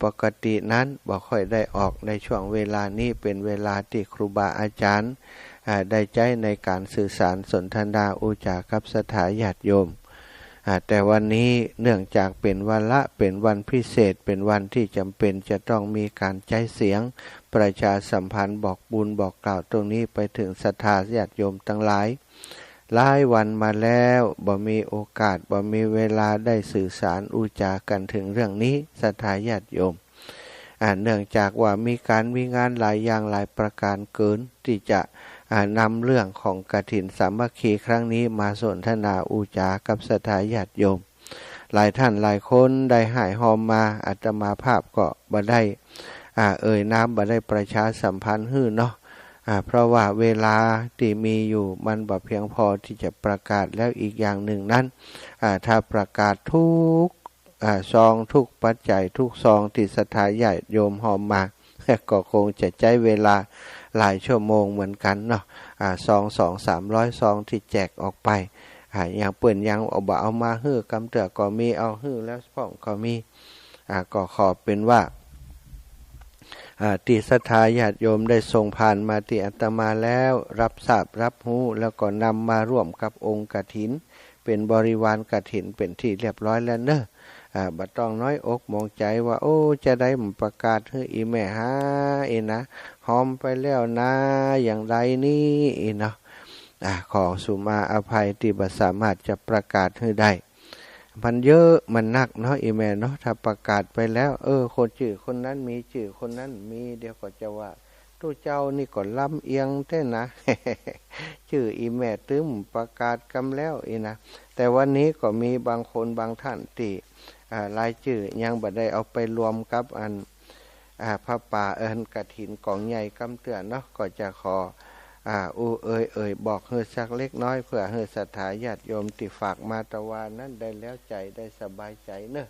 ปกตินั้นบ่ค่อยได้ออกในช่วงเวลานี้เป็นเวลาที่ครูบาอาจารย์ได้ใจในการสื่อสารสนทนาอุจากับสถาญาติโยมแต่วันนี้เนื่องจากเป็นวันละเป็นวันพิเศษเป็นวันที่จำเป็นจะต้องมีการใช้เสียงประชาสัมพันธ์บอกบุญบอกกล่าวตรงนี้ไปถึงศรัทธาญาติโยมทั้งหลายหลายวันมาแล้วบ่มีโอกาสบ่มีเวลาได้สื่อสารอุจากันถึงเรื่องนี้ศรัทธาญาติโยมเนื่องจากว่ามีงานหลายอย่างหลายประการเกินที่จะนำเรื่องของกฐินสามัคคีครั้งนี้มาสนทนาอุจากับศรัทธาญาติโยมหลายท่านหลายคนได้หายหอมมาอาตมาภาพก็บ่ได้น้ำบ่ได้ประชาสัมพันธ์ฮื้อเนาะเพราะว่าเวลาที่มีอยู่มันบ่เพียงพอที่จะประกาศแล้วอีกอย่างหนึ่งนั้นถ้าประกาศทุกซองทุกปัจจัยทุกซองที่ศรัทธาญาติโยมหอมมาก็คงจะใช้เวลาหลายชั่วโมงเหมือนกันเนาะซอง200-300ซองที่แจกออกไปอย่างเปิ่นยังเอามาฮื้อกำเตือก็มีเอาฮื้อแล้วพ่องก็มีก็ขอเป็นว่าที่ศรัทธาญาติโยมได้ส่งผ่านมาที่อาตมาแล้วรับทราบรับรู้แล้วก็นำมาร่วมกับองค์กฐินเป็นบริวารกฐินเป็นที่เรียบร้อยแล้วเนอะบ่ต้องน้อยอกมองใจว่าโอ้จะได้ประกาศให้อีแม่หานะหอมไปแล้วนะอย่างไรนี่เนาะขอสุมาอภัยที่บ่สามารถจะประกาศให้ได้มันเยอะมันหนักเนาะอีแม่เนาะถ้าประกาศไปแล้วคนชื่อคนนั้นมีชื่อคนนั้นมีเดี๋ยวก็จะว่าตู้เจ้านี่ก็ลำเอียงแท้นะ ชื่ออีแม่ตึ้มประกาศกำแล้วนะแต่วันนี้ก็มีบางคนบางท่านที่รายชื่อยังบ่ได้เอาไปรวมกับพระป่ากฐินกองใหญ่กำเตือนเนาะก็จะขอบอกเฮือสักเล็กน้อยเพื่อเฮือศรัทธาญาติโยมที่ฝากมาตะวานั้นได้แล้วใจได้สบายใจเนอะ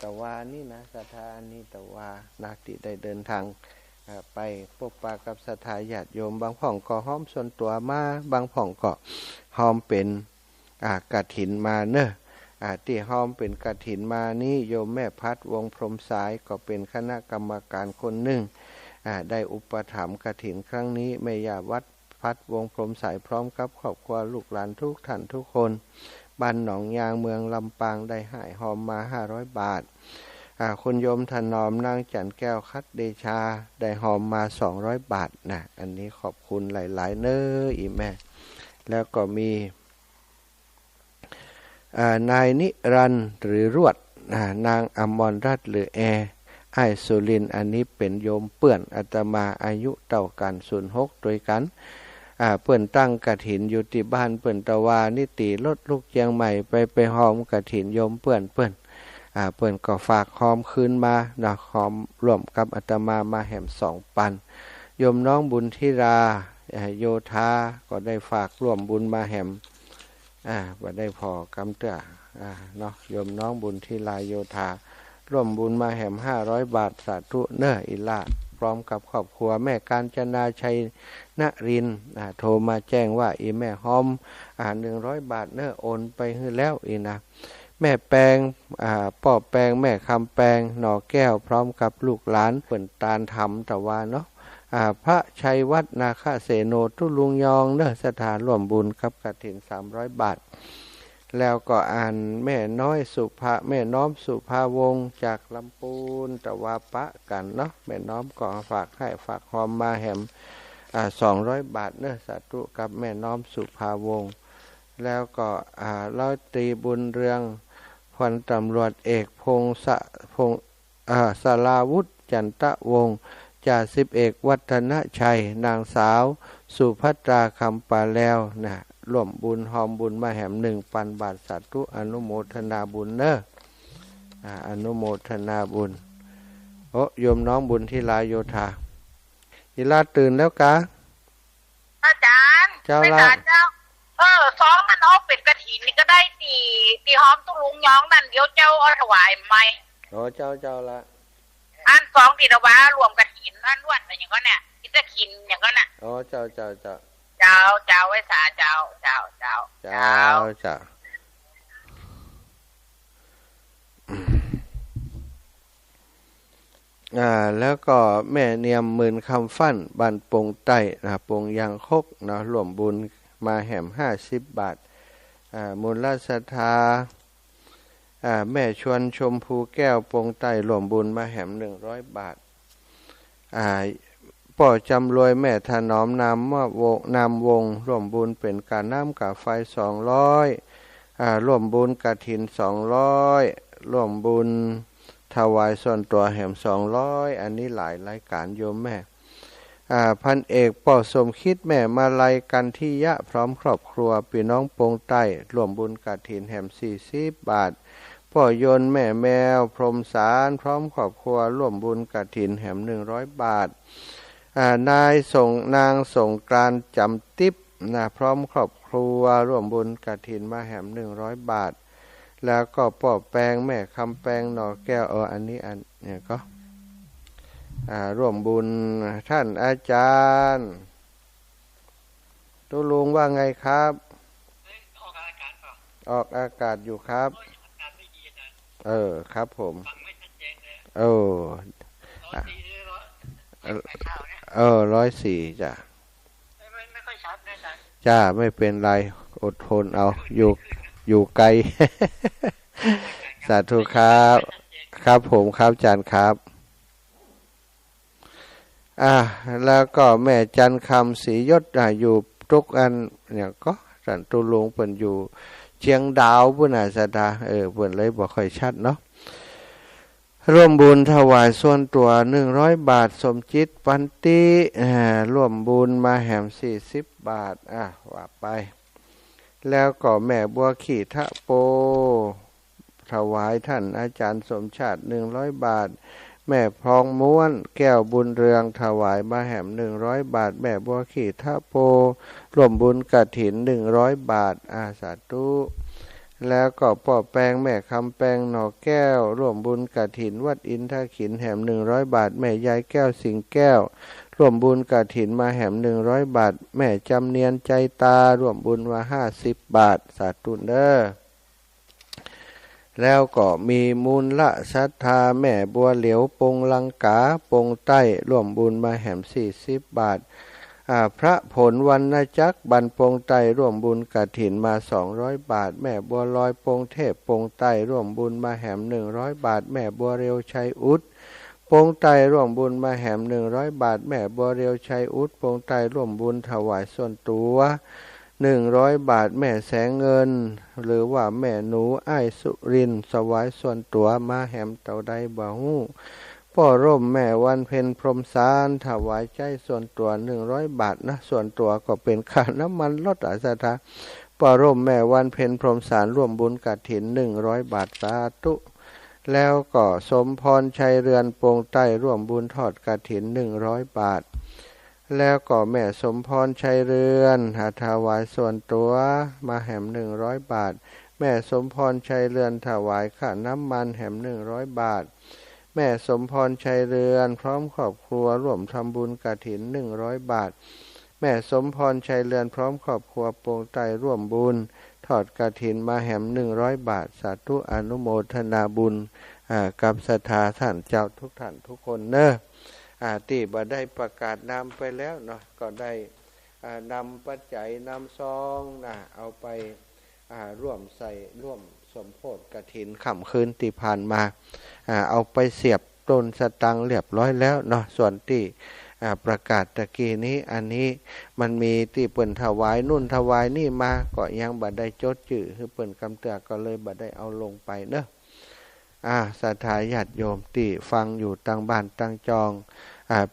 ตะวานี่นะศรัทธานี่ตะวานาที่ได้เดินทางไปพบปะกับศรัทธาญาติโยมบางพ่องก็ห้อมส่วนตัวมาบางพ่องก็ห้อมเป็นกฐินมาเนอะที่ห้อมเป็นกฐินมานี่โยมแม่พัดวงพรหมสายก็เป็นคณะกรรมการคนหนึ่งได้อุปถัมภ์กฐินครั้งนี้แม่ย่าวัดพัดวงพรหมสายพร้อมกับครอบครัวลูกหลานทุกท่านทุกคนบ้านหนองยางเมืองลำปางได้หายหอมมา500 บาทคุณโยมถนอมนางจันแก้วคัดเดชาได้หอมมา200 บาทนะอันนี้ขอบคุณหลายๆเน้ออีแม่แล้วก็มีนายนิรันดร์หรือรวดนางอมรรัตน์หรือไอ้สุรินทร์อันนี้เป็นโยมเปื่อนอาตมาอายุเท่ากัน06โดยกันเปื่อนตั้งกฐินอยู่ที่บ้านเปื่อนตะวานิติรถลูกเชียงใหม่ไปหอมกฐินโยมเปื่อนเปื่อนก็ฝากหอมคืนมานะหอมร่วมกับอาตมาแหม2 ปันโยมน้องบุญธิราโยธาก็ได้ฝากร่วมบุญมาแหมบ่ได้พอกำเตื้อเนาะโยมน้องบุญธิราโยธาร่วมบุญมาแหม500 บาทสาธุเน้ออิละพร้อมกับครอบครัวแม่กาญจนาชัยนรินทร์โทรมาแจ้งว่าอีแม่หอม100 บาทเน้อโอนไปให้แล้วนะแม่แปงป้อแปงแม่คำแปงหน่อแก้วพร้อมกับลูกหลานเปิ่นตาลธรรมตะวาเนาะพระชัยวัฒนาคเสโนทุลุงยองเน้อสถานร่วมบุญกับกฐิน300 บาทแล้วก็แม่น้อยสุภาแม่น้อมสุภาวงศ์จากลำพูนตะวาปะกันเนาะแม่น้อมก็ฝากให้ฝากหอมมาแหม200 บาทเน้อสาธุกับแม่น้อมสุภาวงศ์แล้วก็ร้อยตรีบุญเรืองพันตำรวจเอกพงศาลาวุฒิจันทวงศ์จ่า10 เอกวัฒนชัยนางสาวสุภัตราคำปาแล้วนะร่วมบุญหอมบุญมาแหม1,000 บาทสาธุอนุโมทนาบุญเนอะอนุโมทนาบุญโยมน้องบุญที่ลายโยธาอีลาตื่นแล้วกะอาจารย์เจ้าละซ้อมมันออกเป็ดกระถินนี่ก็ได้ตีหอมตุ้ลุงย้องนั่นเดี๋ยวเจ้าเอาถวายไหมเจ้าละอัน2ตีตะวารวมกระถินอันล้วนอะไรอย่างก็เนี่ยกิจขินอย่างก็น่ะเจ้าไว้สาเจ้า แล้วก็แม่เนียมหมื่นคำฟั่นบ้านปงใต้ปงยางคกนะร่วมบุญมาแหม50 บาทมูลราชทาแม่ชวนชมพูแก้วปงใต้ร่วมบุญมาแหม100 บาทป่อจำรวยแม่ถนอมนามวงร่วมบุญเป็นการน้ำกาไฟ200ร่วมบุญกฐิน200ร่วมบุญถวายส่วนตัวแหม200อันนี้หลายรายการโยมแม่พันเอกป่อสมคิดแม่มาลัยกันที่ยะพร้อมครอบครัวพี่น้องปงใต้ร่วมบุญกฐินแหม40 บาทพ่อยนแม่แมวพรหมสารพร้อมครอบครัวร่วมบุญกฐินแหม100 บาทนางส่งกรานต์จำติ๊บพร้อมครอบครัวร่วมบุญกฐินมาแหม100 บาทแล้วก็ป่อแปงแม่คำแปงหน่อแก้วอันนี้เนี่ยก็ร่วมบุญท่านอาจารย์ตุลุงว่าไงครับออกอากาศอยู่ครับครับผม104จ้ะไม่ค่อยชัดนะจ้าไม่เป็นไรอดทนเอาอยู่ไกล สาธุครับครับผมครับอาจารย์ครับแล้วก็แม่จันคำศรียศอยู่ทุกอันเนี่ยก็สันตุลุงเปิ่นอยู่เชียงดาวพุ่นสดาเปิ่นเลยบ่ค่อยชัดเนาะร่วมบุญถวายส่วนตัว100 บาทสมจิตปันติร่วมบุญมาแหม40 บาทว่าไปแล้วก็แม่บัวขี่ทะโปถวายท่านอาจารย์สมชาติ100 บาทแม่พองม้วนแก้วบุญเรืองถวายมาแหม100 บาทแม่บัวขี่ทะโปร่วมบุญกฐิน100 บาทสาธุแล้วก็ป่อแปงแม่คำแปงหน่อแก้วร่วมบุญกฐินวัดอินทขินแหม100 บาทแม่ยายแก้วสิงแก้วร่วมบุญกฐินมาแหม100 บาทแม่จำเนียนใจตาร่วมบุญมา50 บาทสาธุเด้อแล้วก็มีมูลละศรัทธาแม่บัวเหลียวปงลังกาปงใต้ร่วมบุญมาแหม40 บาทพระผลวรรณจักรบันปงใต้ร่วมบุญกฐินมา200 บาทแม่บัวลอยปงเทพปงใต้ร่วมบุญมาแหม100 บาทแม่บัวเร็วชัยอุดปงใต้ร่วมบุญมาแหม100 บาทแม่บัวเร็วชัยอุดปงใต้ร่วมบุญถวายส่วนตัว100 บาทแม่แสงเงินหรือว่าแม่หนูอ้ายสุรินถวายส่วนตัวมาแหมเต่าใดบ่ฮู้พ่อร่มแม่วันเพ็ญพรหมสารถวายใจส่วนตัว100 บาทนะส่วนตัวก็เป็นค่าน้ำมันรถอาสาทาพ่อร่มแม่วันเพ็ญพรหมสารร่วมบุญกฐิน100 บาทสาธุแล้วก็สมพรชัยเรือนปงใต้ร่วมบุญทอดกฐิน100 บาทแล้วก็แม่สมพรชัยเรือนถวายส่วนตัวมาแหม100 บาทแม่สมพรชัยเรือนถวายค่าน้ำมันแหม100 บาทแม่สมพรชัยเรือนพร้อมครอบครัวร่วมทำบุญกฐิน100 บาทแม่สมพรชัยเรือนพร้อมครอบครัวปงใต้ร่วมบุญทอดกฐินมาแหม100 บาทสาธุอนุโมทนาบุญกับศรัทธาท่านเจ้าทุกท่านทุกคนเนอะที่บ่ได้ประกาศนามไปแล้วเนาะก็ได้นำปัจจัยนำซองเอาไปร่วมใส่ร่วมสมโภชกฐินค่ำคืนที่ผ่านมาเอาไปเสียบต้นสตังเรียบร้อยแล้วเนาะส่วนที่ประกาศตะกี้นี้อันนี้มันมีที่เปิ่นถวายนู่นถวายนี่มาก็ยังบ่ได้จดชื่อคือเปิ่นกำเตือก็เลยบ่ได้เอาลงไปเนอะศรัทธาญาติโยมที่ฟังอยู่ตั้งบ้านตั้งจอง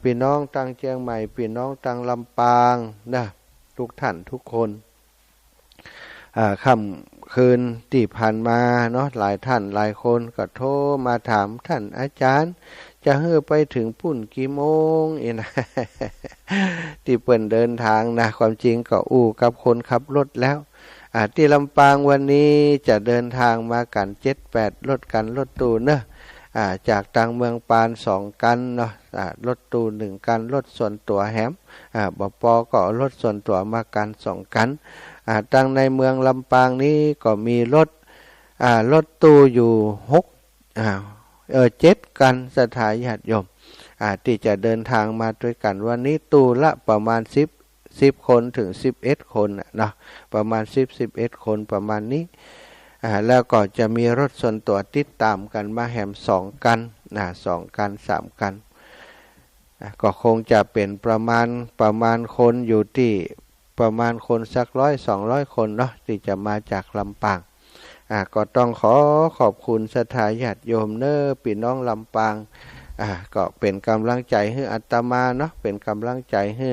พี่น้องตั้งเชียงใหม่พี่น้องตั้งลำปางนะทุกท่านทุกคนค่ำคืนที่ผ่านมาเนาะหลายท่านหลายคนก็โทรมาถามท่านอาจารย์จะเฮือไปถึงปุ่นกี่โมงนะ ที่เปิ่นเดินทางนะความจริงก็กับคนขับรถแล้วที่ลำปางวันนี้จะเดินทางมากัน7-8รถกันรถตู้เนอะจากทางเมืองปาน2กันเนาะรถตู้1กันรถส่วนตัวแหมบป.ก็รถส่วนตัวมากัน2กันทางในเมืองลำปางนี้ก็มีรถตู้อยู่6 7 กันศรัทธาญาติโยมที่จะเดินทางมาด้วยกันวันนี้ตู้ละประมาณ10 คนถึง11 คนเนาะประมาณ11 คนประมาณนี้แล้วก็จะมีรถส่วนตัวติดตามกันมาแหม2 กัน2 กัน3 กันก็คงจะเป็นประมาณคนอยู่ที่ประมาณคนสัก100-200 คนเนาะที่จะมาจากลำปางก็ต้องขอบคุณศรัทธาญาติโยมเน้อพี่น้องลำปางก็เป็นกำลังใจให้อาตมาเนาะเป็นกำลังใจให้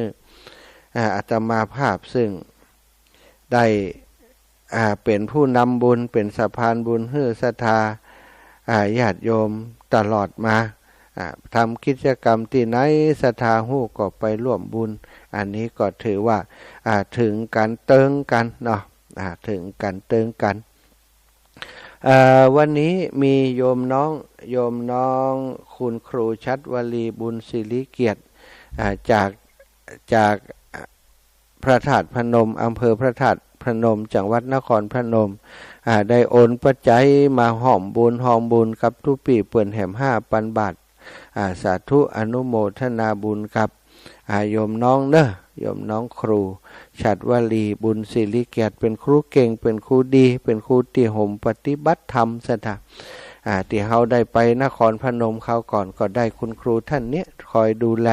อาตมาภาพซึ่งได้เป็นผู้นำบุญเป็นสะพานบุญให้ศรัทธาญาติโยมตลอดมาทำกิจกรรมที่ไหนศรัทธาหู้ก็ไปร่วมบุญอันนี้ก็ถือว่าถึงกันเติงกันเนาะถึงกันเติงกันวันนี้มีโยมน้องคุณครูชัดวลีบุญศิริเกียรติจากพระธาตุพนมอำเภอพระธาตุพนมจังหวัดนครพนมได้โอนปัจจัยมาห้อมบุญกับทุกปีเปิ่นแหม5,000 บาทสาธุอนุโมทนาบุญครับโยมน้องเด้อโยมน้องครูชัดวลีบุญศิริเกียรติเป็นครูเก่งเป็นครูดีเป็นครูที่ห่มปฏิบัติธรรมซะนะที่เขาได้ไปนครพนมเขาก่อนก็ได้คุณครูท่านเนี้ยคอยดูแล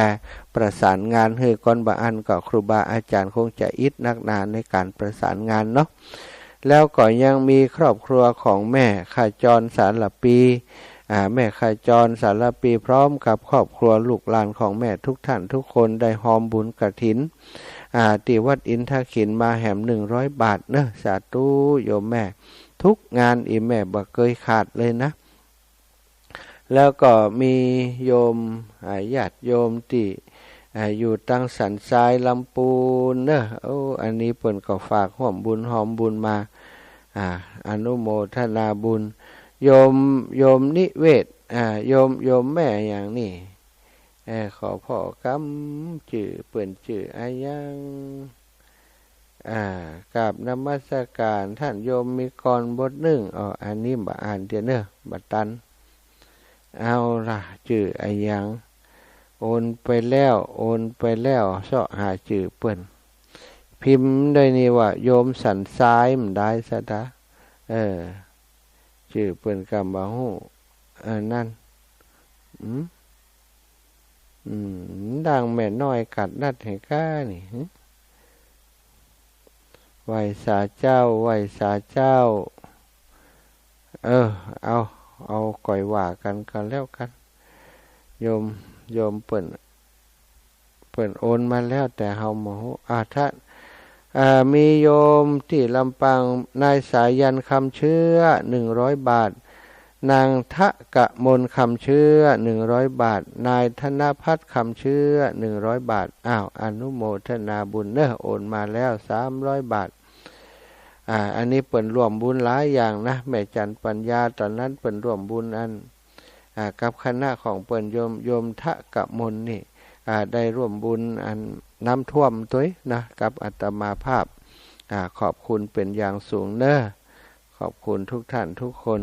ประสานงานให้ก่อนบางอันก็ครูบาอาจารย์คงจะอิดนักหนาในการประสานงานเนาะแล้วก็ยังมีครอบครัวของแม่ขจรสารปีแม่ขจรสารปีพร้อมกับครอบครัวลูกหลานของแม่ทุกท่านทุกคนได้หอมบุญกฐินที่วัดอินทขินมาแหม100 บาทเนอะสาธุโยมแม่ทุกงานแม่บ่เคยขาดเลยนะแล้วก็มีโยมญาติโยมที่อยู่ตั้งสันทรายลำพูนเนอะอันนี้เปิ่นก็ฝากหอมบุญมาอนุโมทนาบุญโยมนิเวศโยมแม่อย่างนี้ขอพ่อกำชื่อเปิ่นชื่ออายังกราบนมัสการท่านโยมมีกรบทหนึ่งอันนี้บ่อ่านเดี๋ยวเนอะบัดตันเอาล่ะชื่ออายังโอนไปแล้วเสาะหาชื่อเปิ่นพิมพ์ได้นี่ว่าโยมสันซ้ายมันได้ซะนะชื่อเปิ่นกำบ่ฮู้นั่นดังแม่น้อยกัดนัดให้ก้านี่ไหวสาเจ้าเอาก่อยว่ากันแล้วกันโยมเปิ่นโอนมาแล้วแต่เฮาบ่ฮู้ถ้ามีโยมที่ลำปางนายสายันคำเชื้อ100 บาทนางทะกะมนคำเชื้อ100 บาทนายธนภัทรคำเชื้อ100 บาทอนุโมทนาบุญเนอะโอนมาแล้ว300 บาทอันนี้เปิ่นร่วมบุญหลายอย่างนะแม่จันปัญญาตอนนั้นเปิ่นร่วมบุญกับคณะของเปิ่นโยมทะกะมนนี่ได้ร่วมบุญอันน้ำท่วมตัวนะกับอาตมาภาพขอบคุณเป็นอย่างสูงเนอะขอบคุณทุกท่านทุกคน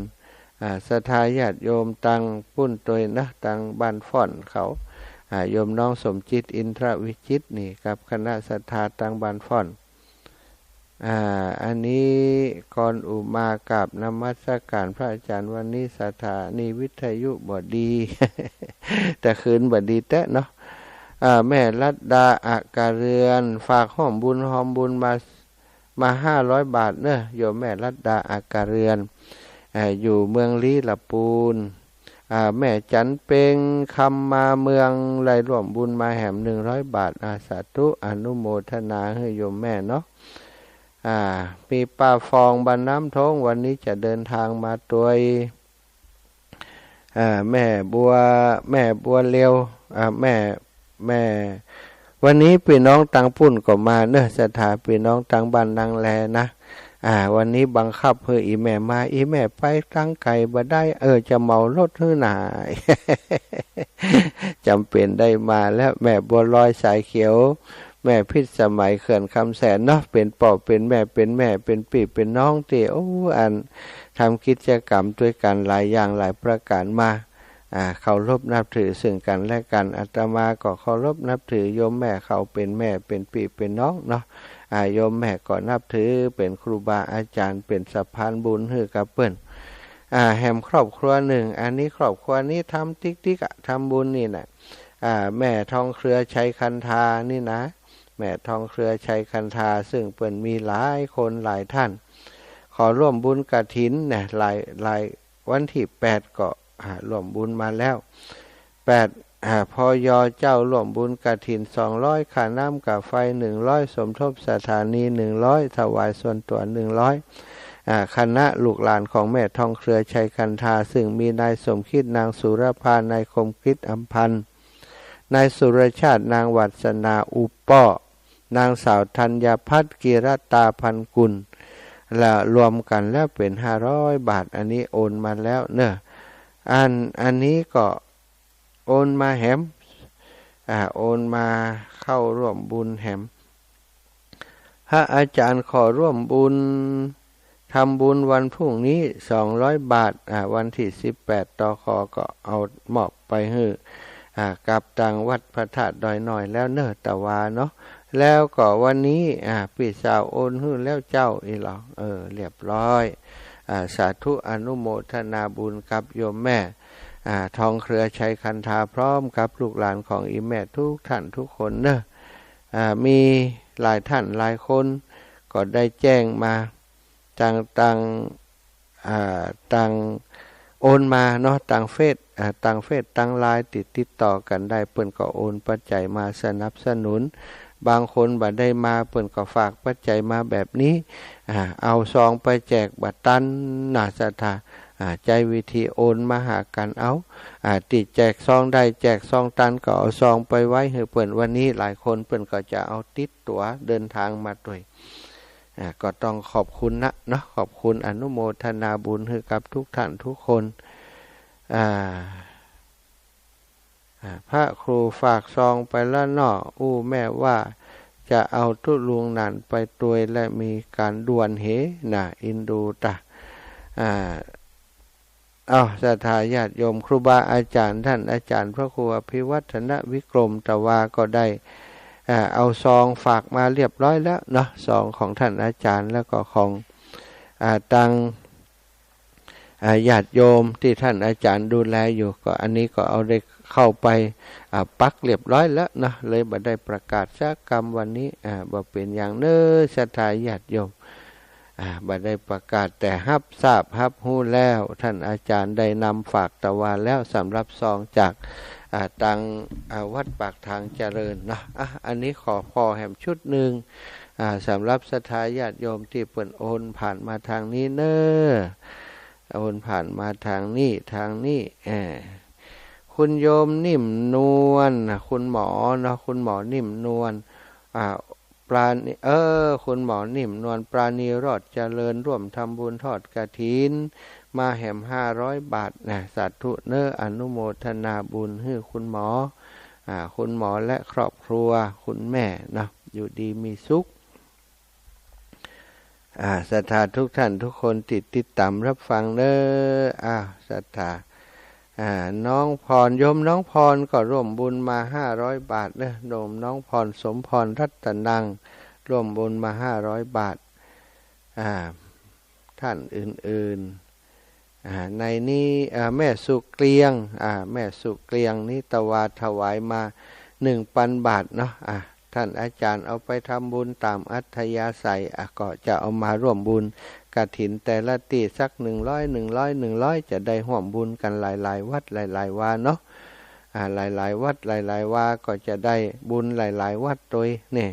ศรัทธาญาติโยมตังปุ้นตัวนะตังบ้านฟ่อนเขาโยมน้องสมจิตอินทรวิจิตนี่กับคณะศรัทธาตังบ้านฟ่อนอันนี้ก่อนอุมากับนมัสการพระอาจารย์วันนี้สถานีวิทยุบ่ดี แต่คืนบ่ดีแตะเนาะแม่รัตดาอาการเรือนฝากหอมบุญมา500 บาทเนอะโยมแม่รัตดาอาการเรือนอยู่เมืองลีละปูนแม่จันเปงคำมาเมืองไรร่วมบุญมาแหม100 บาทสาธุอนุโมทนาให้โยมแม่เนาะมีป้าฟองบ้านน้ำท้องวันนี้จะเดินทางมาตัวแม่บัวเลียวแม่วันนี้พี่น้องตังปุ่นก็มาเนอะสถาพี่น้องตังบ้านนางแลนะวันนี้บังคับเพื่ออีแม่มาอีแม่ไปตั้งไก่บ่ได้จะเมารถหื้อหน่าย จำเป็นได้มาแล้วแม่บัวลอยสายเขียวแม่พิษสมัยเขื่อนคำแสนเนาะเป็นป่อเป็นแม่เป็นปีเป็นน้องอันทำกิจกรรมด้วยกันหลายอย่างหลายประการมา เคารพนับถือซึ่งกันและกันอาตมาก็เคารพนับถือโยมแม่เขาเป็นแม่เป็นพี่เป็นน้องเนาะโยมแม่ก็นับถือเป็นครูบาอาจารย์เป็นสะพานบุญให้กับเปิ้นแหมครอบครัวหนึ่งอันนี้ครอบครัวนี้ทำติ๊กทำบุญนี่นะแม่ทองเครือชัยคันธานี่นะแม่ทองเครือชัยคันธาซึ่งเปิ้นมีหลายคนหลายท่านขอร่วมบุญกฐินเนี่ยหลายวันที่8ก็ร่วมบุญมาแล้ว8พยเจ้าร่วมบุญกฐิน200ค่าน้ำกับไฟ100สมทบสถานี100ถวายส่วนตัว100คณะลูกหลานของแม่ทองเครือชัยคันธาซึ่งมีนายสมคิดนางสุรพานายคมคิดอำพันธ์นายสุรชาตินางวัฒนาอุปป้อนางสาวธัญพัฒน์กิรตาพันกุลและรวมกันแล้วเป็น500 บาทอันนี้โอนมาแล้วเนอะอันนี้ก็โอนมาแหมโอนมาเข้าร่วมบุญแหมพระอาจารย์ขอร่วมบุญทำบุญวันพรุ่งนี้200 บาทวันที่18ตคก็เอามอบไปให้กับทางวัดพระธาตุดอยน้อยแล้วเนอะตะวาเนาะแล้วก็วันนี้พี่สาวโอนให้แล้วเจ้าอีหรอเรียบร้อยสาธุอนุโมทนาบุญกับโยมแม่ทองเครือชัยคันธาพร้อมกับลูกหลานของอีแม่ทุกท่านทุกคนเนอะมีหลายท่านหลายคนก็ได้แจ้งมาต่างโอนมาเนาะต่างเฟซต่างไลน์ติดต่อกันได้เปิ้นก็โอนปัจจัยมาสนับสนุนบางคนบัดได้มาเปิ้นก็ฝากปัจจัยมาแบบนี้เอาซองไปแจกบัตรตันน่าศรัทธาใจวิธีโอนมาหากันเอาติดแจกซองได้แจกซองตันก็เอาซองไปไว้ให้เปิ้นวันนี้หลายคนเปิ้นก็จะเอาติดตั๋วเดินทางมาด้วยก็ต้องขอบคุณนะเนาะขอบคุณอนุโมทนาบุญให้กับทุกท่านทุกคนพระครูฝากซองไปแล้วเนาะแม่ว่าจะเอาทุลุงนั่นไปตวยและมีการด่วนเหนะอินดูตะศรัทธาญาติโยมครูบาอาจารย์ท่านอาจารย์พระครูอภิวัฒนวิกรมตะวาก็ได้เอาซองฝากมาเรียบร้อยแล้วเนาะซองของท่านอาจารย์แล้วก็ของตังญาติโยมที่ท่านอาจารย์ดูแลอยู่ก็อันนี้ก็เอาได้เข้าไปปักเรียบร้อยแล้วนะเลยบ่ได้ประกาศสักกรรมวันนี้บ่เป็นอย่างเน้อศรัทธาญาติโยมบ่ได้ประกาศแต่รับทราบรับรู้แล้วท่านอาจารย์ได้นำฝากตะวันแล้วสำหรับซองจากตังวัดปากทางเจริญนะอันนี้ขอแหมชุดหนึ่งสำหรับศรัทธาญาติโยมที่เปิ่นโอนผ่านมาทางนี้เน้อโอนผ่านมาทางนี้คุณโยมนิ่มนวลคุณหมอเนาะคุณหมอนิ่มนวลปราณีคุณหมอนิ่มนวลปราณีรอดเจริญร่วมทำบุญทอดกฐินมาแหม500 บาทนะสาธุเนออนุโมทนาบุญให้คุณหมอและครอบครัวคุณแม่นะอยู่ดีมีสุขศรัทธาทุกท่านทุกคนติดตามรับฟังเด้อศรัทธาน้องพรโยมน้องพรก็ร่วมบุญมา500 บาทเด้อโยมน้องพรสมพรรัตนังร่วมบุญมา500 บาทท่านอื่นๆในนี้แม่สุเกลียงแม่สุเกลียงนี้ตวาถวายมา 1,000 บาทเนาะท่านอาจารย์เอาไปทำบุญตามอัธยาศัยก็จะเอามาร่วมบุญกฐินแต่ละตีสัก100จะได้ร่วมบุญกันหลายๆวัดหลายๆวาเนาะหลายๆวัดหลายๆวาก็จะได้บุญหลายๆวัดโดยนี่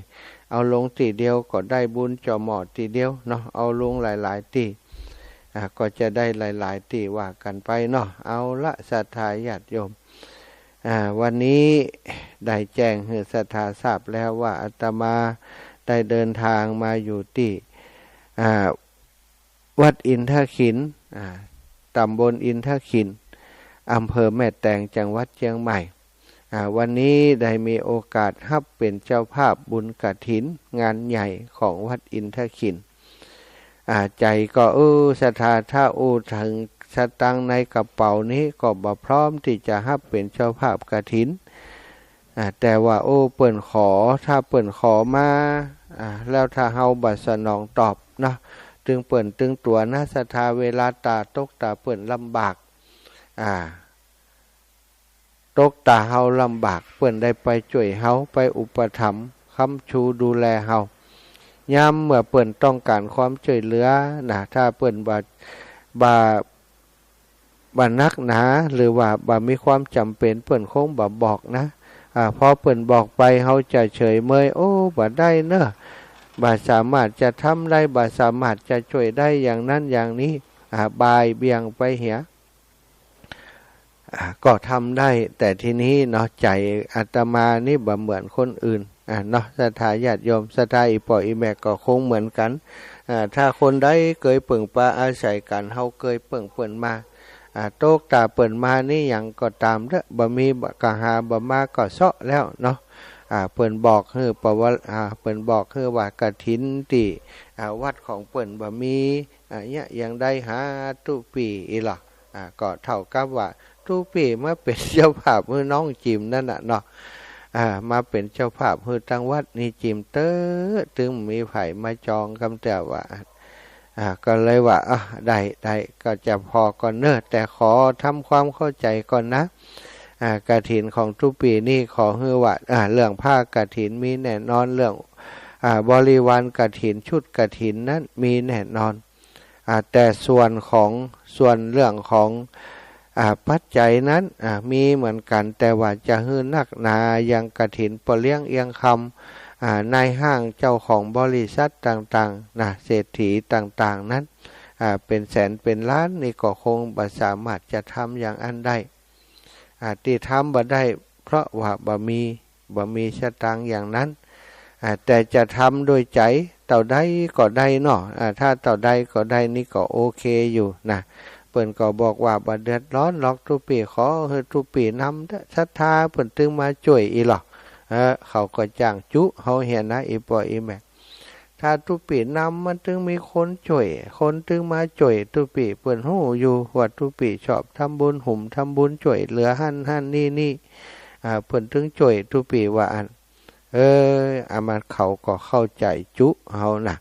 เอาลงตีเดียวก็ได้บุญจ่อหมอตีเดียวเนาะเอาลงหลายๆตีก็จะได้หลายๆตีว่ากันไปเนาะเอาละศรัทธาญาติโยมวันนี้ได้แจ้งให้ศรัทธาทราบแล้วว่าอาตมาได้เดินทางมาอยู่ที่วัดอินทขินตำบลอินทขินอำเภอแม่แตงจังหวัดเชียงใหม่วันนี้ได้มีโอกาสรับเป็นเจ้าภาพบุญกฐินงานใหญ่ของวัดอินทขินใจก็ศรัทธาถ้าถึง สตังค์ในกระเป๋านี้ก็บ่พร้อมที่จะรับเป็นเจ้าภาพกฐินแต่ว่าโอ้เปิ้นขอถ้าเปิ้นขอมาแล้วถ้าเฮาบ่สนองตอบเนาะตึงเปิ้นตึงตัวนะศรัทธาเวลาตาตกตาเปิ้นลำบากตกตาเฮาลำบากเปิ้นได้ไปช่วยเฮาไปอุปถัมภ์ค้ำชูดูแลเฮายามเมื่อเปิ้นต้องการความช่วยเหลือนะถ้าเปิ้นบ่นักหนาหรือว่าบ่มีความจำเป็นเปิ้นคงบ่บอกนะพอเปิ้นบอกไปเฮาจะเฉยเมยโอ้บ่ได้เนอะบ่สามารถจะทำได้บ่สามารถจะช่วยได้อย่างนั้นอย่างนี้บายเบี่ยงไปเหียก็ทำได้แต่ทีนี้เนาะใจอาตมานี่บ่เหมือนคนอื่นเนาะศรัทธาญาติโยมศรัทธาอีพ่ออีแม่ก็คงเหมือนกันถ้าคนใดเคยเปิ่งปาอาศัยกันเฮาเคยเปิ่งมาโตกตาเปิ่นมานี่หยังก็ตามเด้อบ่มีก็หาบ่มาก็เซาะแล้วเนาะเปิ่นบอกคือประวัติเปิ่นบอกคือว่ากฐินที่วัดของเปิ่นบ่มีเนี่ยยังได้หาทุกปีอีหล่ะก็เท่ากับว่าทุกปีมาเป็นเจ้าภาพมือน้องจิมนั่นน่ะเนาะมาเป็นเจ้าภาพมือทางวัดนี่จิมเต้อถึงมีไผมาจองคำแต่ว่าก็เลยว่าได้ก็จะพอก่อนเนอะแต่ขอทำความเข้าใจก่อนนะกฐินของทุกปีนี่ขอให้ว่าเรื่องผ้ากฐินมีแน่นอนเรื่องบริวารกฐินชุดกฐินนั้นมีแน่นอนแต่ส่วนเรื่องของปัจจัยนั้นมีเหมือนกันแต่ว่าจะฮื้อนักหนายังกฐินปเลี้ยงเอียงคำในห้างเจ้าของบริษัทต่างๆเศรษฐีต่างๆนั้นเป็นแสนเป็นล้านนี่ก็คงบ่สามารถจะทำอย่างอันได้ที่ทำบ่ได้เพราะว่าบ่มีสตางค์อย่างนั้นแต่จะทำโดยใจเต่าใดก็ได้เนาะถ้าเต่าใดก็ได้นี่ก็โอเคอยู่นะเปิ้นก็บอกว่าบ่เดือดร้อนหรอกทุกปีขอให้ทุกปีนำศรัทธาเปิ้นตึงมาช่วยอีหรอกเขาก็จ้างจุเฮาเห็นนะอีป่ออีแม่ถ้าทุกปีนำมันถึงมีคนช่วยคนถึงมาช่วยทุกปีเปิ้นฮู้อยู่ว่าทุกปีชอบทำบุญหุ่มทำบุญช่วยเหลือหั่นนี่เปิ้นถึงช่วยทุกปีว่าอันมันเขาก็เข้าใจจุเฮานะ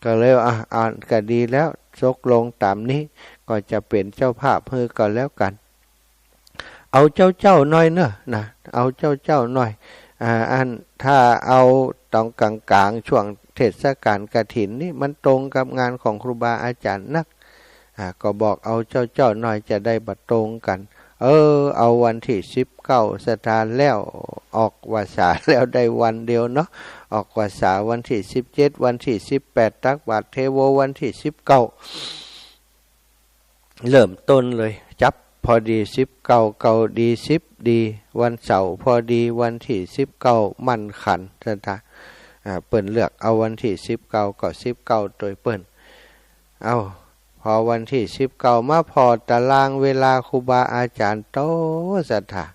ก็เลยก็ดีแล้วตกลงตามนี้ก็จะเป็นเจ้าภาพเฮือก็แล้วกันเอาเจ้าหน่อยเนอะนะเอาเจ้าหน่อยถ้าเอาตอนกลางช่วงเทศกาลกฐินนี่มันตรงกับงานของครูบาอาจารย์นักก็บอกเอาเจ้าหน่อยจะได้บัดตรงกันเอาวันที่19สถานแล้วออกวาสาแล้วได้วันเดียวเนาะออกวาสาวันที่17วันที่18ตักบาตรเทโววันที่19เริ่มต้นเลยจับพอดี19เก่าดี10ดีวันเสาร์พอดีวันที่19มั่นขันสถานเปิ้นเลือกเอาวันที่19ก็19โดยเปิ้นพอวันที่19มาพอตารางเวลาครูบาอาจารย์โตศรัทธา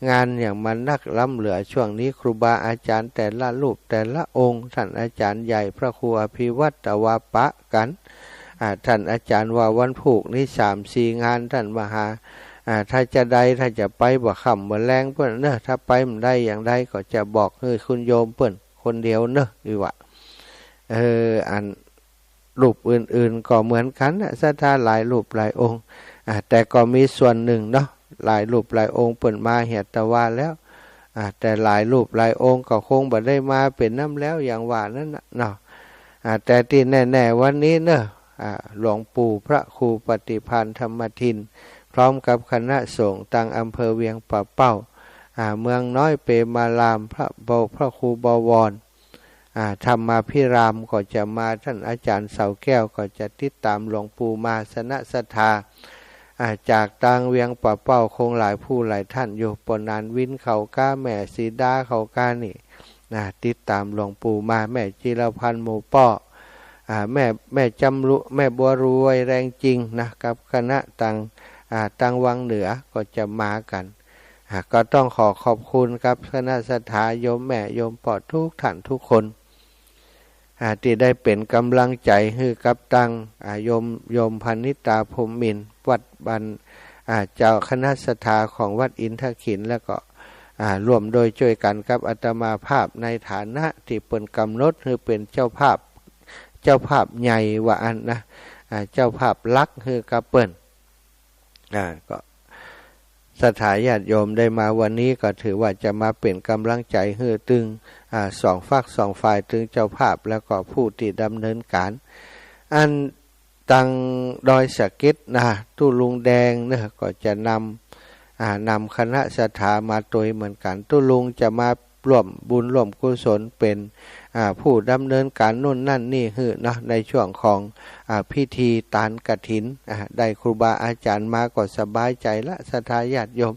งานอย่างมันนักล้ำเหลือช่วงนี้ครูบาอาจารย์แต่ละรูปแต่ละองค์ท่านอาจารย์ใหญ่พระครูอภิวัตวาปะกันท่านอาจารย์ว่าวันผูกนี้ 3-4 งานท่านมหาถ้าจะไปบ่ค่ำบ่แรงเพิ่นเนอะถ้าไปมันได้อย่างใดก็จะบอกให้คุณโยมเพิ่นคนเดียวเนอะอีว่าอันรูปอื่นๆก็เหมือนกันศรัทธาหลายรูปหลายองค์แต่ก็มีส่วนหนึ่งเนาะหลายรูปหลายองค์เปิ่นมาเหียตะว่าแล้วแต่หลายรูปหลายองค์ก็คงบ่ได้มาเป็นน้ำแล้วอย่างว่านั่นเนาะแต่ที่แน่ๆวันนี้เนอะหลวงปู่พระครูปฏิภาณธรรมทินพร้อมกับคณะสงฆ์ตั้งอำเภอเวียงป่าเป้าเมืองน้อยเปมารามพระครูบวรธรรมาภิรามก็จะมาท่านอาจารย์เสาแก้วก็จะติดตามหลวงปู่มาสนะศรัทธาจากต่างเวียงป่าเป้าคงหลายผู้หลายท่านอยู่ปนานวินเขาก้าแม่สีดาเขาก้านี่ติดตามหลวงปู่มาแม่จิรพันธ์หมู่ป้อแม่จำรุแม่บัวรวยแรงจริงนะกับคณะต่างวังเหนือก็จะมากันก็ต้องขอบคุณครับคณะศรัทธาโยมแม่โยมปอดทุกท่านทุกคน ที่ได้เป็นกำลังใจให้กับตังโยมพนิตาพรหมมินทร์วัดบันเจ้าคณะศรัทธาของวัดอินทขินแล้วก็ร่วมโดยช่วยกันกับอาตมาภาพในฐานะที่เป็นกำหนดคือเป็นเจ้าภาพใหญ่ว่าอันนะเจ้าภาพลักคือกับเปิ้นก็สถาญาติโยมได้มาวันนี้ก็ถือว่าจะมาเป็นกำลังใจให้ตึงสองฝักสองฝ่ายตึงเจ้าภาพแล้วก็ผู้ที่ดำเนินการอันตังดอยสะเก็ดนะตู้ลุงแดงเนี่ยก็จะนำคณะศรัทธามาโดยเหมือนกันตู้ลุงจะมาร่วมบุญร่วมกุศลเป็นผู้ดำเนินการนู่นนั่นนี่คือนะในช่วงของพิธีตานกฐินได้ครูบาอาจารย์มาก็สบายใจละศรัทธาญาติโยม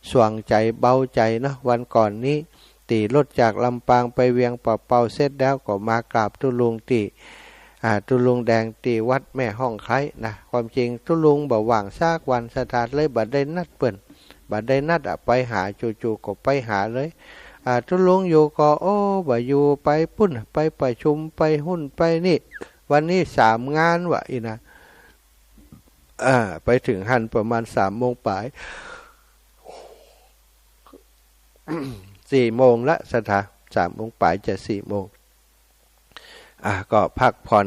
สว่างใจเบาใจนะวันก่อนนี้ตีรถจากลำปางไปเวียงเป่าเสร็จแล้วก็มากราบตุลุงตุลุงแดงตีวัดแม่ห้องไคล้นะความจริงตุลุงบ่ว่างซากวันศรัทธาเลยบัดได้นัดเปิ้นบัดได้นัดไปหาจู่ๆก็ไปหาเลยตุลุงอยู่ก็บ่อยู่ไปปุ้นไปประชุมไปหุ้นไปนี่วันนี้3 งานวะอีนะไปถึงหันประมาณ3 โมงปลาย 4 โมงละสถา3 โมงปลายจะ4 โมงก็พักผ่อน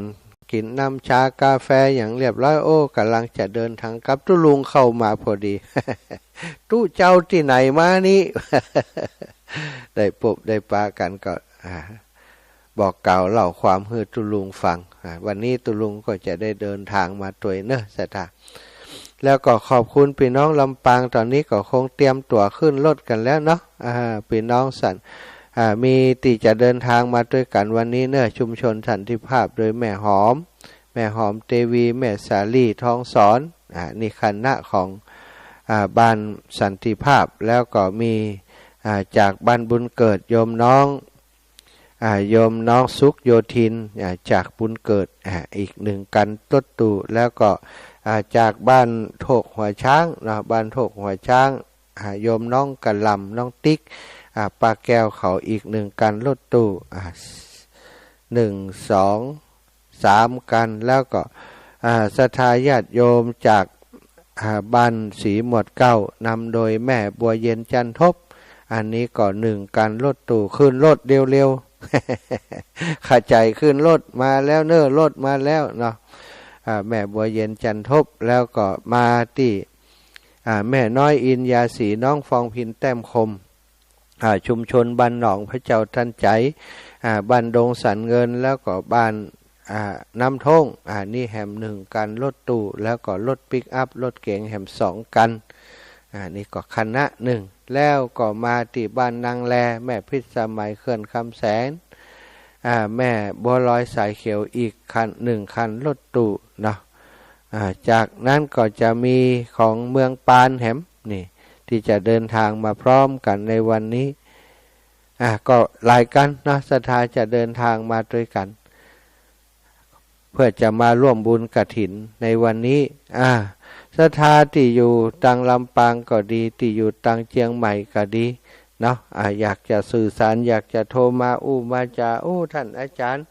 กินน้ำชากาแฟอย่างเรียบร้อยกำลังจะเดินทางกลับตุลุงเข้ามาพอดี ตู้เจ้าที่ไหนมานี่ ได้พบได้ปากันก็บอกกล่าวเล่าความให้ตุลุงฟังวันนี้ตุลุงก็จะได้เดินทางมาตัวเนอะสถาแล้วก็ขอบคุณพี่น้องลำปางตอนนี้ก็คงเตรียมตั๋วขึ้นรถกันแล้วเนาะพี่น้องสันมีที่จะเดินทางมาด้วยกันวันนี้เนอะชุมชนสันติภาพโดยแม่หอมเตวีแม่สาลีทองสอนนี่คณะของบ้านสันติภาพแล้วก็มีจากบ้านบุญเกิดโยมน้องสุขโยธินจากบุญเกิดอีก1 กันรถตู้แล้วก็จากบ้านโถกหัวช้างนะบ้านโถกหัวช้างโยมน้องกะลำน้องติ๊กปลาแก้วเขาอีก1 กันรถตู้1 2 3 กันแล้วก็ศรัทธาญาติโยมจากบ้านศรีหมวดเก้านำโดยแม่บัวเย็นจันทบอันนี้ก็1 กันรถตู้ขึ้นรถเร็วๆ ขาใจขึ้นรถมาแล้วเนอะรถมาแล้วเนาะแม่บัวเย็นจันทบแล้วก็มาที่แม่น้อยอินยาสีน้องฟองพินแต้มคมชุมชนบ้านหนองพระเจ้าทันใจบ้านดงสันเงินแล้วก็บ้านน้ำท่งนี่แหม1 กันรถตู้แล้วก็รถปิกอัพรถเก๋งแหม2 กันนี่ก็คณะ1แล้วก็มาที่บ้านนางแลแม่พิษสมัยเขื่อนคำแสนแม่บัวลอยสายเขียวอีก1 คันรถตู้เนาะจากนั้นก็จะมีของเมืองปานแหมนี่ที่จะเดินทางมาพร้อมกันในวันนี้ก็หลายกันนะศรัทธาจะเดินทางมาด้วยกันเพื่อจะมาร่วมบุญกฐินในวันนี้ศรัทธาที่อยู่ตังลำปางก็ดีที่อยู่ตังเชียงใหม่ก็ดีเนาะอยากจะสื่อสารอยากจะโทรมามาจาท่านอาจารย์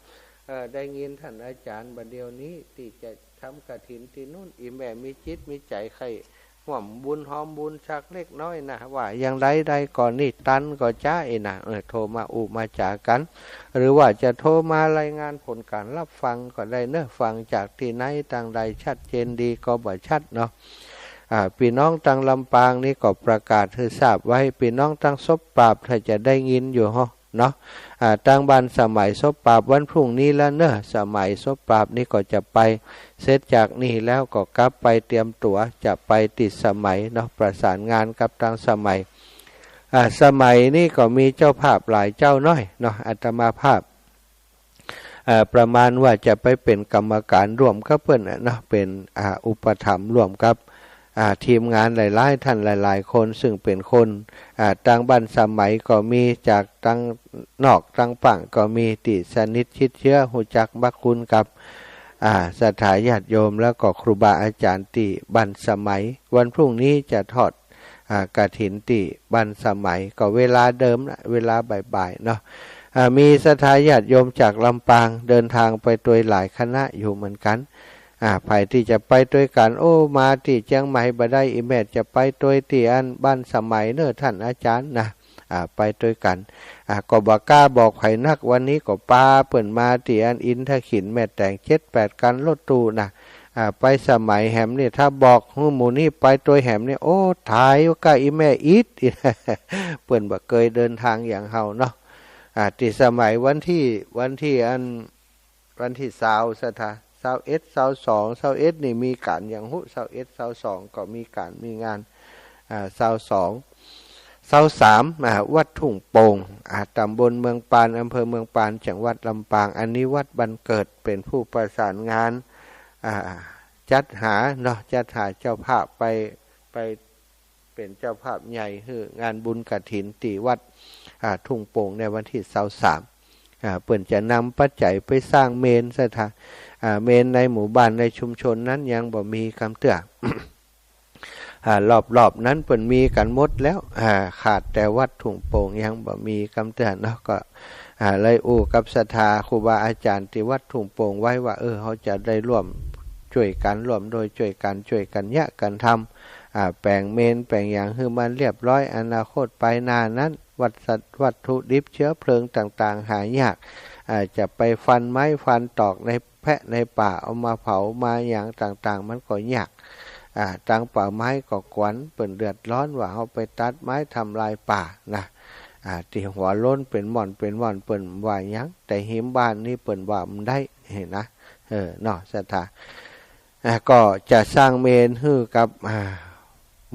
ได้ยินท่านอาจารย์บัดเดี๋ยวนี้ที่จะทำกฐินที่นู่นอีแม่มีจิตมีใจใครหว่ำบุญหอมบุญชักเล็กน้อยนะว่าอย่างไรใดก่อนนี่ตันก็จ้านะโทรมามาจากันหรือว่าจะโทรมารายงานผลการรับฟังก็ได้เนอะฟังจากที่ไหนต่างใดชัดเจนดีก็บ่ชัดเนาะพี่น้องตังลำปางนี่ก็ประกาศให้ทราบไว้พี่น้องตังซบปราบถ้าจะได้ยินอยู่เนาะตังบ้านสมัยซบปราบวันพรุ่งนี้แล้วเนอะสมัยซบปราบนี่ก็จะไปเสร็จจากนี่แล้วก็กลับไปเตรียมตั๋วจะไปติดสมัยเนาะประสานงานกับตังสมัยสมัยนี่ก็มีเจ้าภาพหลายเจ้าน้อยเนาะอาตมาภาพประมาณว่าจะไปเป็นกรรมการร่วมกับเพื่อนเนาะเป็นอุปถัมภ์ร่วมกับทีมงานหลายๆท่านหลายๆคนซึ่งเป็นคนตังบ้านสมัยก็มีจากตังนอกตังฝั่งก็มีติสนิทชิดเชื้อหูจักบักคุณกับศรัทธาญาติโยมแล้วก็ครูบาอาจารย์ติบ้านสมัยวันพรุ่งนี้จะทอดกฐินติบ้านสมัยก็เวลาเดิมนะเวลาบ่ายๆเนาะ มีศรัทธาญาติโยมจากลำปางเดินทางไปโดยหลายคณะอยู่เหมือนกันไปที่จะไปด้วยกันโอ้มาที่เชียงใหม่บ่ได้อีแม่จะไปด้วยที่อันบ้านสมัยเน้อท่านอาจารย์นะไปด้วยกันก็บ่กล้าบอกไผนักวันนี้ก็ปาเปิ่นมาที่อันอินทขินแม่แต่ง7-8กันรถตู้นะไปสมัยแหมนี่ถ้าบอกหมู่นี่ไปตัวแหมนี่โอ้ถ่ายก็อีแม่อีทเปิ่นบ่เคยเดินทางอย่างเฮาเนาะที่สมัยวันที่วันที่20สถา21 22 21นี่มีการอย่างหุ21 22ก็มีการมีงาน22 23วัดทุ่งโป่งตำบลเมืองปานอำเภอเมืองปานจังหวัดลำปางอันนี้วัดบันเกิดเป็นผู้ประสานงานจัดหาเนาะจัดหาเจ้าภาพไปเป็นเจ้าภาพใหญ่คืองานบุญกฐินที่วัดทุ่งโป่งในวันที่23เปิ่นจะนำปัจจัยไปสร้างเมนซะท่าเมนในหมู่บ้านในชุมชนนั้นยังบ่มีคำเตือนรอบนั้นเปิ่นมีกันหมดแล้วขาดแต่วัดทุ่งโป่งยังบ่มีคำเตือนเนาะก็เลยกับศรัทธาครูบาอาจารย์ที่วัดทุ่งโป่งไว้ว่าเขาจะได้ร่วมช่วยกันร่วมโดยช่วยกันยะกันทำแปลงเมนแปลงอย่างคือมันเรียบร้อยอนาคตไปหน้านั้นวัตถุดิบเชื้อเพลิงต่างๆหายากจะไปฟันไม้ฟันตอกในแพะในป่าเอามาเผามาอย่างต่างๆมันก็ยากตังป่าไม้ก็กวนเปิ่นเดือดร้อนว่าเอาไปตัดไม้ทำลายป่านะที่หัวล้นเป็นหม่อนเปิ่นว่ายังแต่หิมบ้านนี่เปิ่นว่ามันได้เห็นนะเนาะศรัทธาก็จะสร้างเมนให้กับ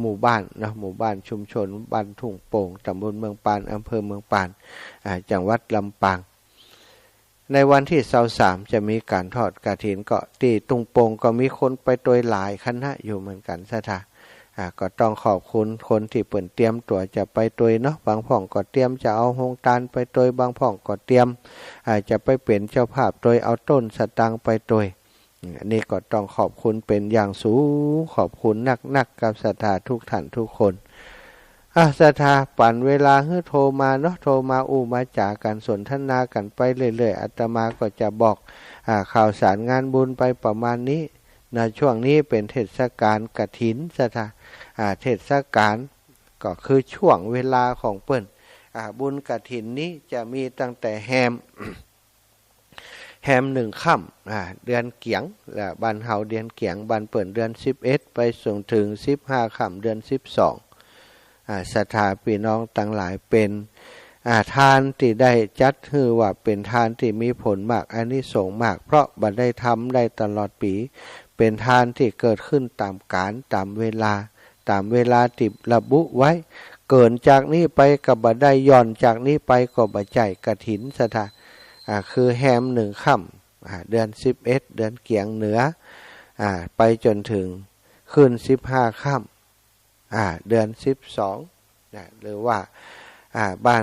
หมู่บ้านนะหมู่บ้านชุมชนบ้านทุ่งโป่งตำบลเมืองปานอำเภอเมืองปานจังหวัดลำปางในวันที่23จะมีการทอดกฐินก็ที่ทุ่งโป่งก็มีคนไปโดยหลายคณะอยู่เหมือนกันศรัทธาก็ต้องขอบคุณคนที่เปิ่นเตรียมตัวจะไปโดยเนาะบางพ่องก็เตรียมจะเอาโฮงตาลไปโดยบางพ่องก็เตรียมจะไปเป็นเจ้าภาพโดยเอาต้นสตางค์ไปโดยอันนี้ก็ต้องขอบคุณเป็นอย่างสูงขอบคุณนักกับศรัทธาทุกท่านทุกคนศรัทธาปั่นเวลาให้โทรมาเนาะโทรมามาจากกันสนทนากันไปเรื่อยๆอาตมาก็จะบอกข่าวสารงานบุญไปประมาณนี้นะช่วงนี้เป็นเทศกาลกฐินศรัทธาเทศกาลก็คือช่วงเวลาของเปิ้นบุญกฐินนี้จะมีตั้งแต่แฮม 1 ค่ำเดือนเกียงและบ้านเฮาเดือนเกียงบ้านเปิ่นเดือน11ไปส่งถึง15ค่ำเดือน12ศรัทธาพี่น้องต่างหลายเป็นทานที่ได้จัดคือว่าเป็นทานที่มีผลมากอานิสงส์มากเพราะบ่ได้ทำได้ตลอดปีเป็นทานที่เกิดขึ้นตามกาลตามเวลาที่ระบุไว้เกินจากนี้ไปก็บ่ได้ย่อนจากนี้ไปก็บ่จ่ายกฐินศรัทธาคือแฮม1 ค่ำเดือน11เดือนเกียงเหนือไปจนถึงขึ้น15 ค่ำเดือน12หรือว่าบ้า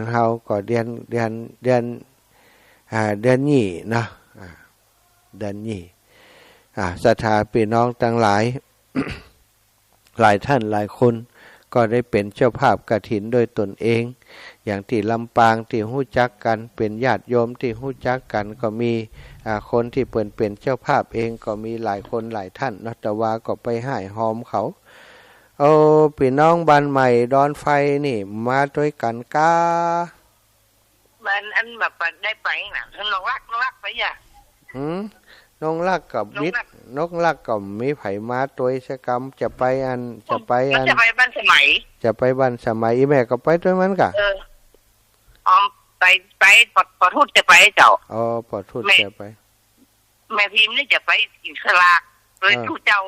นเฮาก็เดือนยี่เนาะเดือนยี่ศรัทธาพี่น้องทั้งหลาย หลายท่านหลายคนก็ได้เป็นเจ้าภาพกฐินโดยตนเองอย่างที่ลำปางที่ฮู้จักกันเป็นญาติโยมที่ฮู้จักกันก็มีคนที่เป็นเจ้าภาพเองก็มีหลายคนหลายท่านนัตวาก็ไปให้หอมเขาพี่น้องบ้านใหม่ดอนไฟนี่มาด้วยกันก้าบ้านอันแบบได้ไปน่ะน้องรักไปอย่าน้องรักกับมิตรน้องรักกับมีไผมาตัวชกรรมจะไปบ้านสมัยอีแม่ก็ไปด้วยมันกะไปปอทูตจะไปเจ้าปอทูตจะไปแม่พิมพ์นี่จะไปกินสลากโดยทูตเจ้า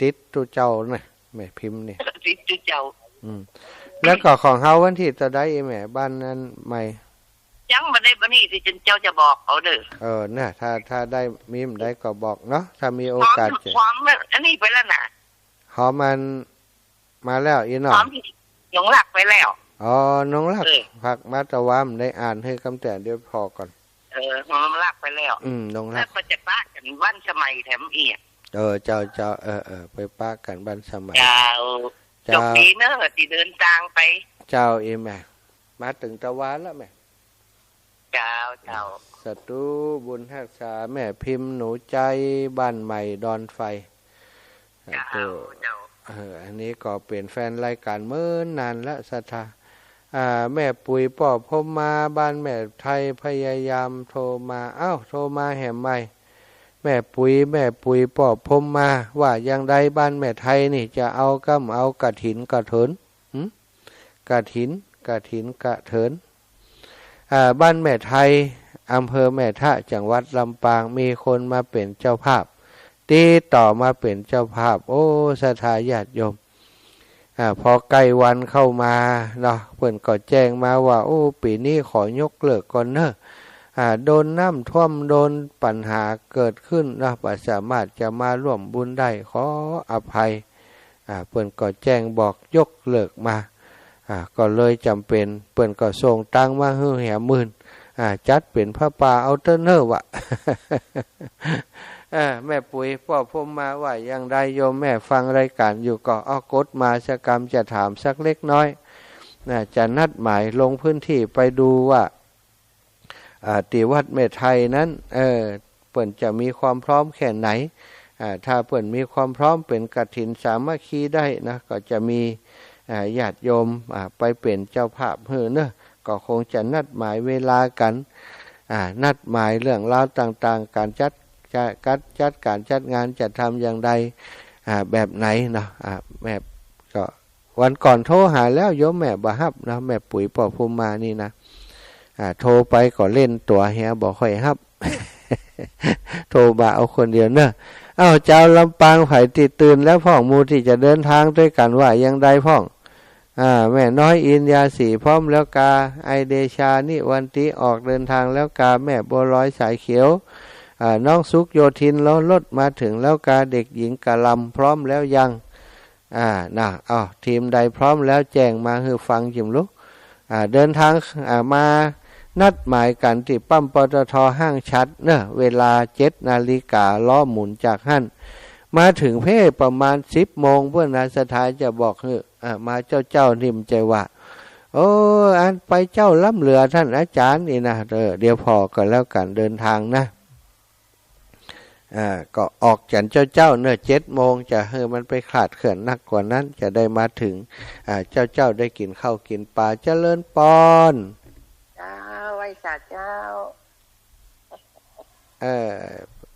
ติดทูตเจ้านะแม่พิมพ์นี่ติดทูตเจ้าแล้วก็ของเฮาวันที่จะได้แม่บ้านนั้นใหม่ยังมาได้บันนี้ที่เจ้าจะบอกเขาเด้อน่ะถ้าได้มีมได้ก็บอกเนาะถ้ามีโอกาสจะหอมอันนี้ไปแล้วน่ะหอมมันมาแล้วอีน้องหอมน้องรักไปแล้วน้องรักผักมาตะวามได้อ่านให้คำแต่เดี๋ยวพอก่อนหอมรักไปแล้วน้องรักแล้วก็จะป้ากันบ้านสมัยแถมอีกเจ้าไปป้ากันบ้านสมัยเจ้าปีเนอะที่เดินทางไปเจ้าเอแม่มาถึงตะวันแล้วแม่ เจ้าเจ้าสตุบุญรักษาแม่พิมพ์หนูใจบ้านใหม่ดอนไฟเจ้าเจ้าอันนี้ก็เป็นแฟนรายการเมื่อนานและศรัทธาแม่ปุ๋ยป่อพมมาบ้านแม่ไทยพยายามโทรมาโทรมาแหมใหม่แม่ปุ๋ยป่อพมมาว่าอย่างใดบ้านแม่ไทยนี่จะเอากฐินกระเถินกฐินกระเถินบ้านแม่ไทยอำเภอแม่ทะจังหวัดลำปางมีคนมาเป็นเจ้าภาพติดต่อมาเป็นเจ้าภาพโอ้ศรัทธาญาติโยมพอใกล้วันเข้ามาเนาะเพิ่นก็แจ้งมาว่าโอ้ปีนี้ขอยกเลิกก่อนเนอะโดนน้ำท่วมโดนปัญหาเกิดขึ้นนะบ่สามารถจะมาร่วมบุญได้ขออภัยเพิ่นก็แจ้งบอกยกเลิกมาก็เลยจำเป็นเพิ่นก็ส่งตังมาให้แห่มื่นจัดเป็นพระป่าเอาเตอร์เนอร์วะ แม่ปุ๋ยพ่อพมมาว่าอย่างใดโยมแม่ฟังรายการอยู่ก็กดมาสกรรมจะถามสักเล็กน้อยจะนัดหมายลงพื้นที่ไปดูว่าติวัดแม่ไทยนั้นเปิ่นจะมีความพร้อมแค่ไหนถ้าเปิ่นมีความพร้อมเป็นกฐินสามัคคีได้นะก็จะมีญาติโยมไปเป็นเจ้าภาพเนอะก็คงจะนัดหมายเวลากันนัดหมายเรื่องราวต่างๆการจัดการจัดงานจะทำอย่างใดแบบไหนเนาะแม่ก็วันก่อนโทรหาแล้วโยมแม่บ่ฮับนะแม่ปุ๋ยป่อภูมิมานี่นะโทรไปก็เล่นตัวเฮียบ่ค่อยฮับ โทรมาเอาคนเดียวเนอะเจ้าลำปางไผ่ติดตื่นแล้วพ่องมูที่จะเดินทางด้วยกันว่าอย่างใดพ่องแม่น้อยอินยาสีพร้อมแล้วกาไอเดชานิวันติออกเดินทางแล้วกาแม่บัวลอยสายเขียวน้องสุกโยธินแล้วรถมาถึงแล้วกาเด็กหญิงกะลำพร้อมแล้วยังทีมใดพร้อมแล้วแจ้งมาให้ฟังจิมลุกเดินทางมานัดหมายกันที่ปั๊มปตท.ห้างชัดเนอะเวลา7 นาฬิกาล้อหมุนจากหั่นมาถึงเพประมาณ10 โมงเพื่อนอาสถาจะบอกมาเจ้านิ่มใจว่าโอ้อันไปเจ้าล้ำเรือท่านอาจารย์นี่นะเดี๋ยวพอก็แล้วกันเดินทางนะก็ออกจากเจ้าเนอะ7 โมงจะมันไปขาดเขื่อนนักกว่านั้นจะได้มาถึงเจ้าได้กินข้าวกินปลาเจริญปอนไว้สาเจ้า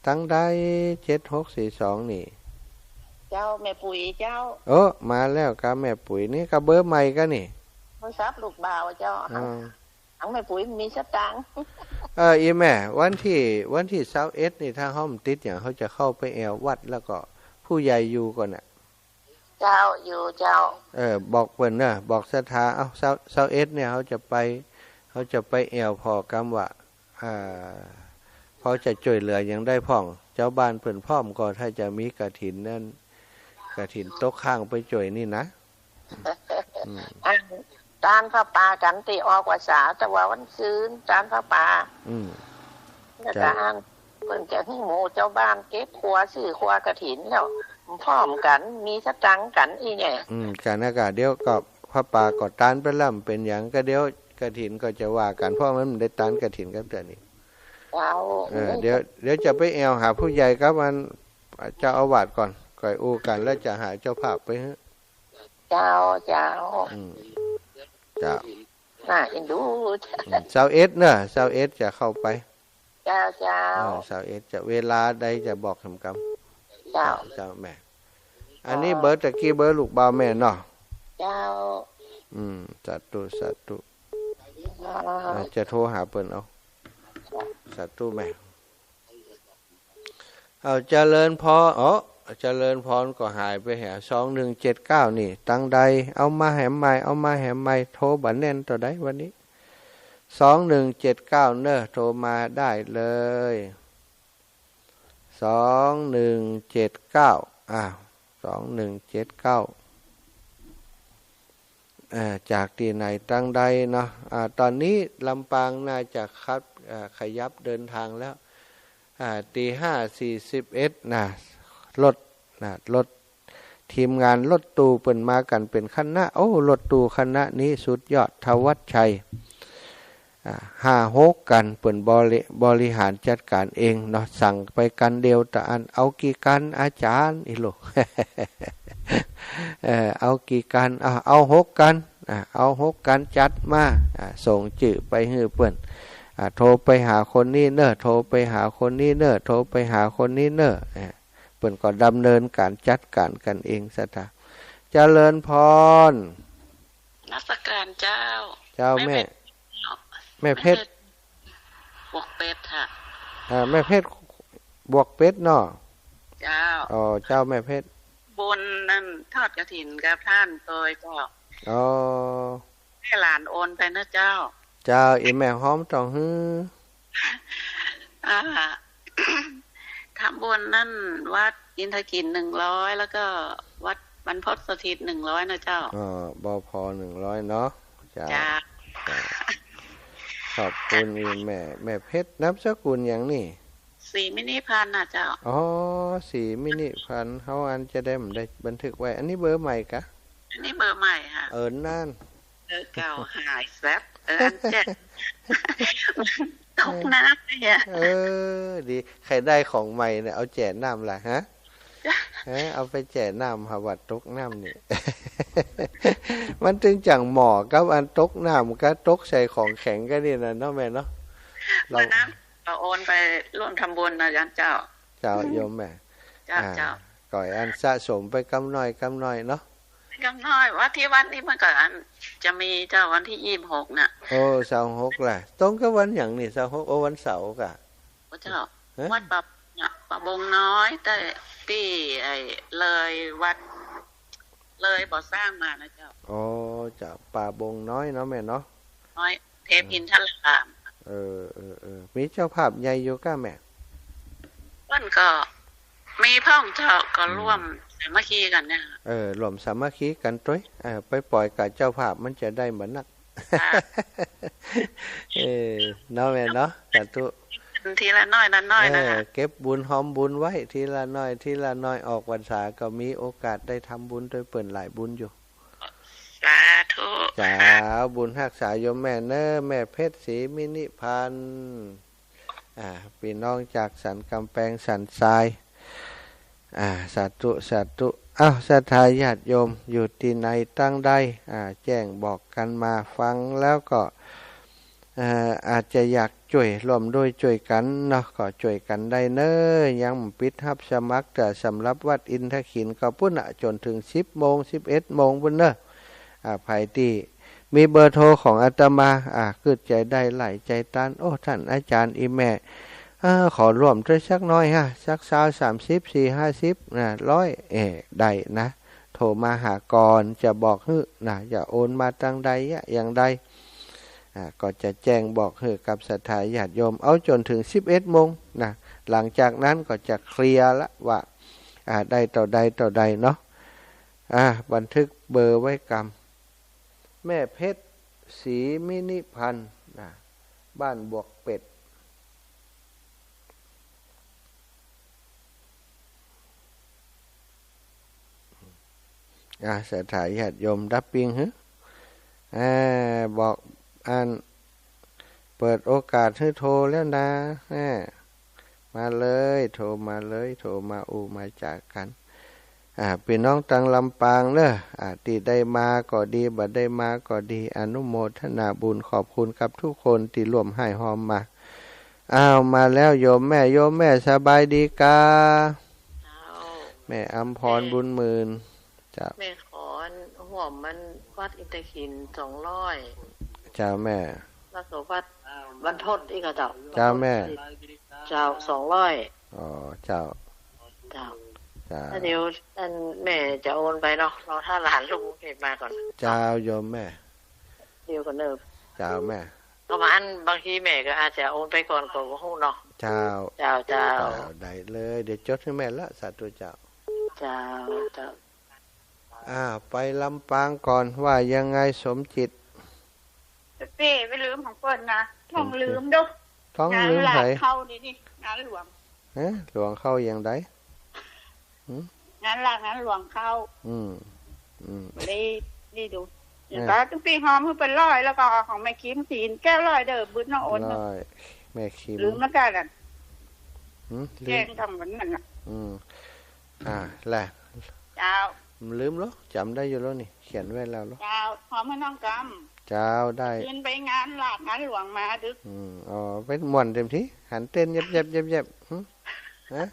ทั้งได้7642นี่เจ้าแม่ปุ๋ยเจ้ามาแล้วครับแม่ปุ๋ยนี่กับเบอร์ใหม่กันนี่โทรศัพท์ลูกบ่าวเจ้าแม่ปุ๋ยมีสตางค์อีแม่วันที่21นี่ถ้าห้องติดอย่างเขาจะเข้าไปแอววัดแล้วก็ผู้ใหญ่อยู่ก่อนน่ะเจ้าอยู่เจ้าบอกเพิ่นนะบอกศรัทธา21เนี่ยเขาจะไปแอวพอกำว่าเขาจะช่วยเหลืออย่างได้พ่องเจ้าบ้านเพิ่นพร้อมก็ถ้าจะมีกฐินนั่นกฐินตกข้างไปช่วยนี่นะจานพระป่ากันตีออกว่าษาแต่ว่าวันซืนจานพระป่าอาจารย์เพิ่นจะให้หมู่เจ้าบ้านเก็บครัวซื้อครัวกฐินแล้วพร้อมกันมีสตังค์กันอีแหน่การอากาศเดี๋ยวก็พระป่าก็ตานไปล่ำเป็นอย่างก็เดี๋ยวกฐินก็จะว่ากันเพราะมันได้ตานกฐินกันแต่นี้เดี๋ยวจะไปแอวหาผู้ใหญ่ครับมันเจ้าอาวาสก่อนก่อยอูกันแล้วจะหาเจ้าภาพไปฮะเจ้าน่าเอ็นดู21เนอะ21จะเข้าไปเจ้า21จะเวลาใดจะบอกคำกำเจ้าแม่อันนี้เบอร์ตะกี้เบอร์ลูกบ่าวแม่เนาะเจ้าสาธุจะโทรหาเปิ้นเอาสาธุแม่เจริญพรเจริญพรก็หายไปแห่2179นี่ตั้งใดเอามาแหมใหม่โทรบันแน่นต่อใดวันนี้2179เนอะโทรมาได้เลย21792179จากที่ไหนตั้งใดเนาะตอนนี้ลำปางน่าจะขยับเดินทางแล้ว5:41นะรถทีมงานรถตู้เปิ่นมากันเป็นคณะรถตู้คณะนี้สุดยอดทวัชชัย 5-6กันเปิ่นบริหารจัดการเองเนาะสั่งไปกันเดียวแต่อันเอากี่กันอาจารย์อีโล เอากี่กันเอา6กันเอา6กันจัดมาส่งจื่อไปให้เปิ้นโทรไปหาคนนี้เนอะโทรไปหาคนนี้เนอะโทรไปหาคนนี้เนอะเปิ้นก็ดำเนินการจัดการกันเองซะท่าเจริญพรนักการเจ้าแม่เพชรบวกเป็ดค่ะแม่เพชรบวกเป็ดเนาะเจ้าเจ้าแม่เพชรบนนั่นทอดกฐินกับท่านโดยเจ้าให้หลานโอนไปนะเจ้าอีแม่หอมต้องฮือทำบุญนั่นวัดอินทกิน100แล้วก็วัดบรรพตสถิต100นะเจ้าบพ100เนาะจ้าขอบคุณแม่เพชรนามสกุลอย่างนี้สีมินิพันธ์นะเจ้าสีมินิพันธ์เฮาอันจะได้บันทึกไว้อันนี้เบอร์ใหม่กะอันนี้เบอร์ใหม่ค่ะนั่นเก่าหายแซ่บอันแจ๊ตกน้ำเนี่ยดีใครได้ของใหม่เนี่ยเอาแจกน้ำล่ะฮะเอาไปแจกน้ำหาวัดตกน้ำนี่ มันถึงจังหมอกับอันตกน้ำก็ตกใส่ของแข็งก็นี่นะเนาะแม่เนาะเราโอนไปร่วมทำบุญนะเจ้าโยมแม่เจ้าก่อยอันสะสมไปกำน้อยเนาะกำน้อยว่าที่วัดนี้มันก็อันจะมีเจ้าวันที่26น่ะ26ล่ะตรงกับวันอย่างนี้26วันเสาร์กะเจ้าวัดปะบงน้อยแต่ที่เลยวัดเลยบ่สร้างมานะเจ้าจากป่าบงน้อยเนาะแม่เนาะน้อยเทพอินทรามมีเจ้าภาพใหญ่อยู่ก้าแม่เพิ่นก็มีพ่องเจ้าก็ร่วมสามัคคีกันเนี่ยรวมสามัคคีกันต้วยไปปล่อยกับเจ้าภาพมันจะได้เหมือนนักเนาะแม่เนาะสาธุทีละน้อยนะคะเก็บบุญหอมบุญไว้ทีละน้อยออกพรรษาก็มีโอกาสได้ทำบุญโดยเปิ่นหลายบุญอยู่สาธุจ้าบุญรักษาโยมแม่เนอแม่เพชรศรีมินิพันธ์พี่น้องจากสันกำแพงสันทรายสาธุศรัทธาญาติโยมอยู่ที่ไหนตั้งใดแจ้งบอกกันมาฟังแล้วก็อาจจะอยากช่วยร่วมด้วยช่วยกันเนาะก็ช่วยกันได้เนอยังปิดรับสมัครแต่สำหรับวัดอินทขินก็พุ่นจนถึง10 โมง 11 โมงพุ่นเนอภายที่มีเบอร์โทรของอาตมาคือใจได้หลายใจตันท่านอาจารย์อีแม่ขอร่วมด้วยสักน้อยสัก30 40 50 100ได้นะโทรมาหาก่อนจะบอกอย่าโอนมาตั้งใดอย่างใดก็จะแจ้งบอกกับศรัทธาญาติโยมเอาจนถึง11 โมงนะหลังจากนั้นก็จะเคลียร์ละว่าได้ต่อใดเนาะบันทึกเบอร์ไว้กรรมแม่เพชรศรีมินิพันธ์บ้านบวกเป็ดศรัทธาญาติโยมรับปิงบอกเปิดโอกาสให้โทรแล้วนะมาเลยโทรมามาจากกันพี่น้องตังลำปางเนอะที่ได้มาก็ดีบัดได้มาก็ดีอนุโมทนาบุญขอบคุณกับทุกคนที่ร่วมให้หอมมามาแล้วโยมแม่สบายดีกาแม่อำพรบุญหมื่นจ้าแม่ขอห่วมมันวัดอินทขิน200จ้าแม่แล้วก็วัดบรรพตอีกเจ้าแม่เจ้า200เจ้าเดี๋ยวแม่จะโอนไปเนาะเราถ้าหลานลูกเก็บมาก่อนเจ้าโยมแม่เดี๋ยวก่อนเนิบเจ้าแม่ประมาณบางทีแม่ก็อาจจะโอนไปก่อนก็ฮู้เนาะเจ้าได้เลยเดี๋ยวจดให้แม่ละสาธุเจ้าไปลำปางก่อนว่ายังไงสมจิตเป้ไม่ลืมของเปิ้นนะท้องลืมเด้อท้องลืมไผเข้านี่งานหลวงหลวงเข้าอย่างใดงานหลวงเข้าได้ดู ตาตุ้งปีหอมคือเป็นร้อยแล้วก็ของแม่คิมศีลแก้วร้อยเด้อบุญน้องโอน ร้อยแม่คิม ลืมแล้วกันอ่ะ ลื แก ม งทำเหมือนมันอ่ะ แหละ เจ้า ลืมแล้วจำได้อยู่แล้วนี่เขียนไว้แล้วแล้ว เจ้าหอมให้น้องก เจ้าได้ ำขึ้นไปงานหลาดงานหลวงมาดึก อ๋อเป็นม่วนเต็มที่หันเต้นเย็บฮะ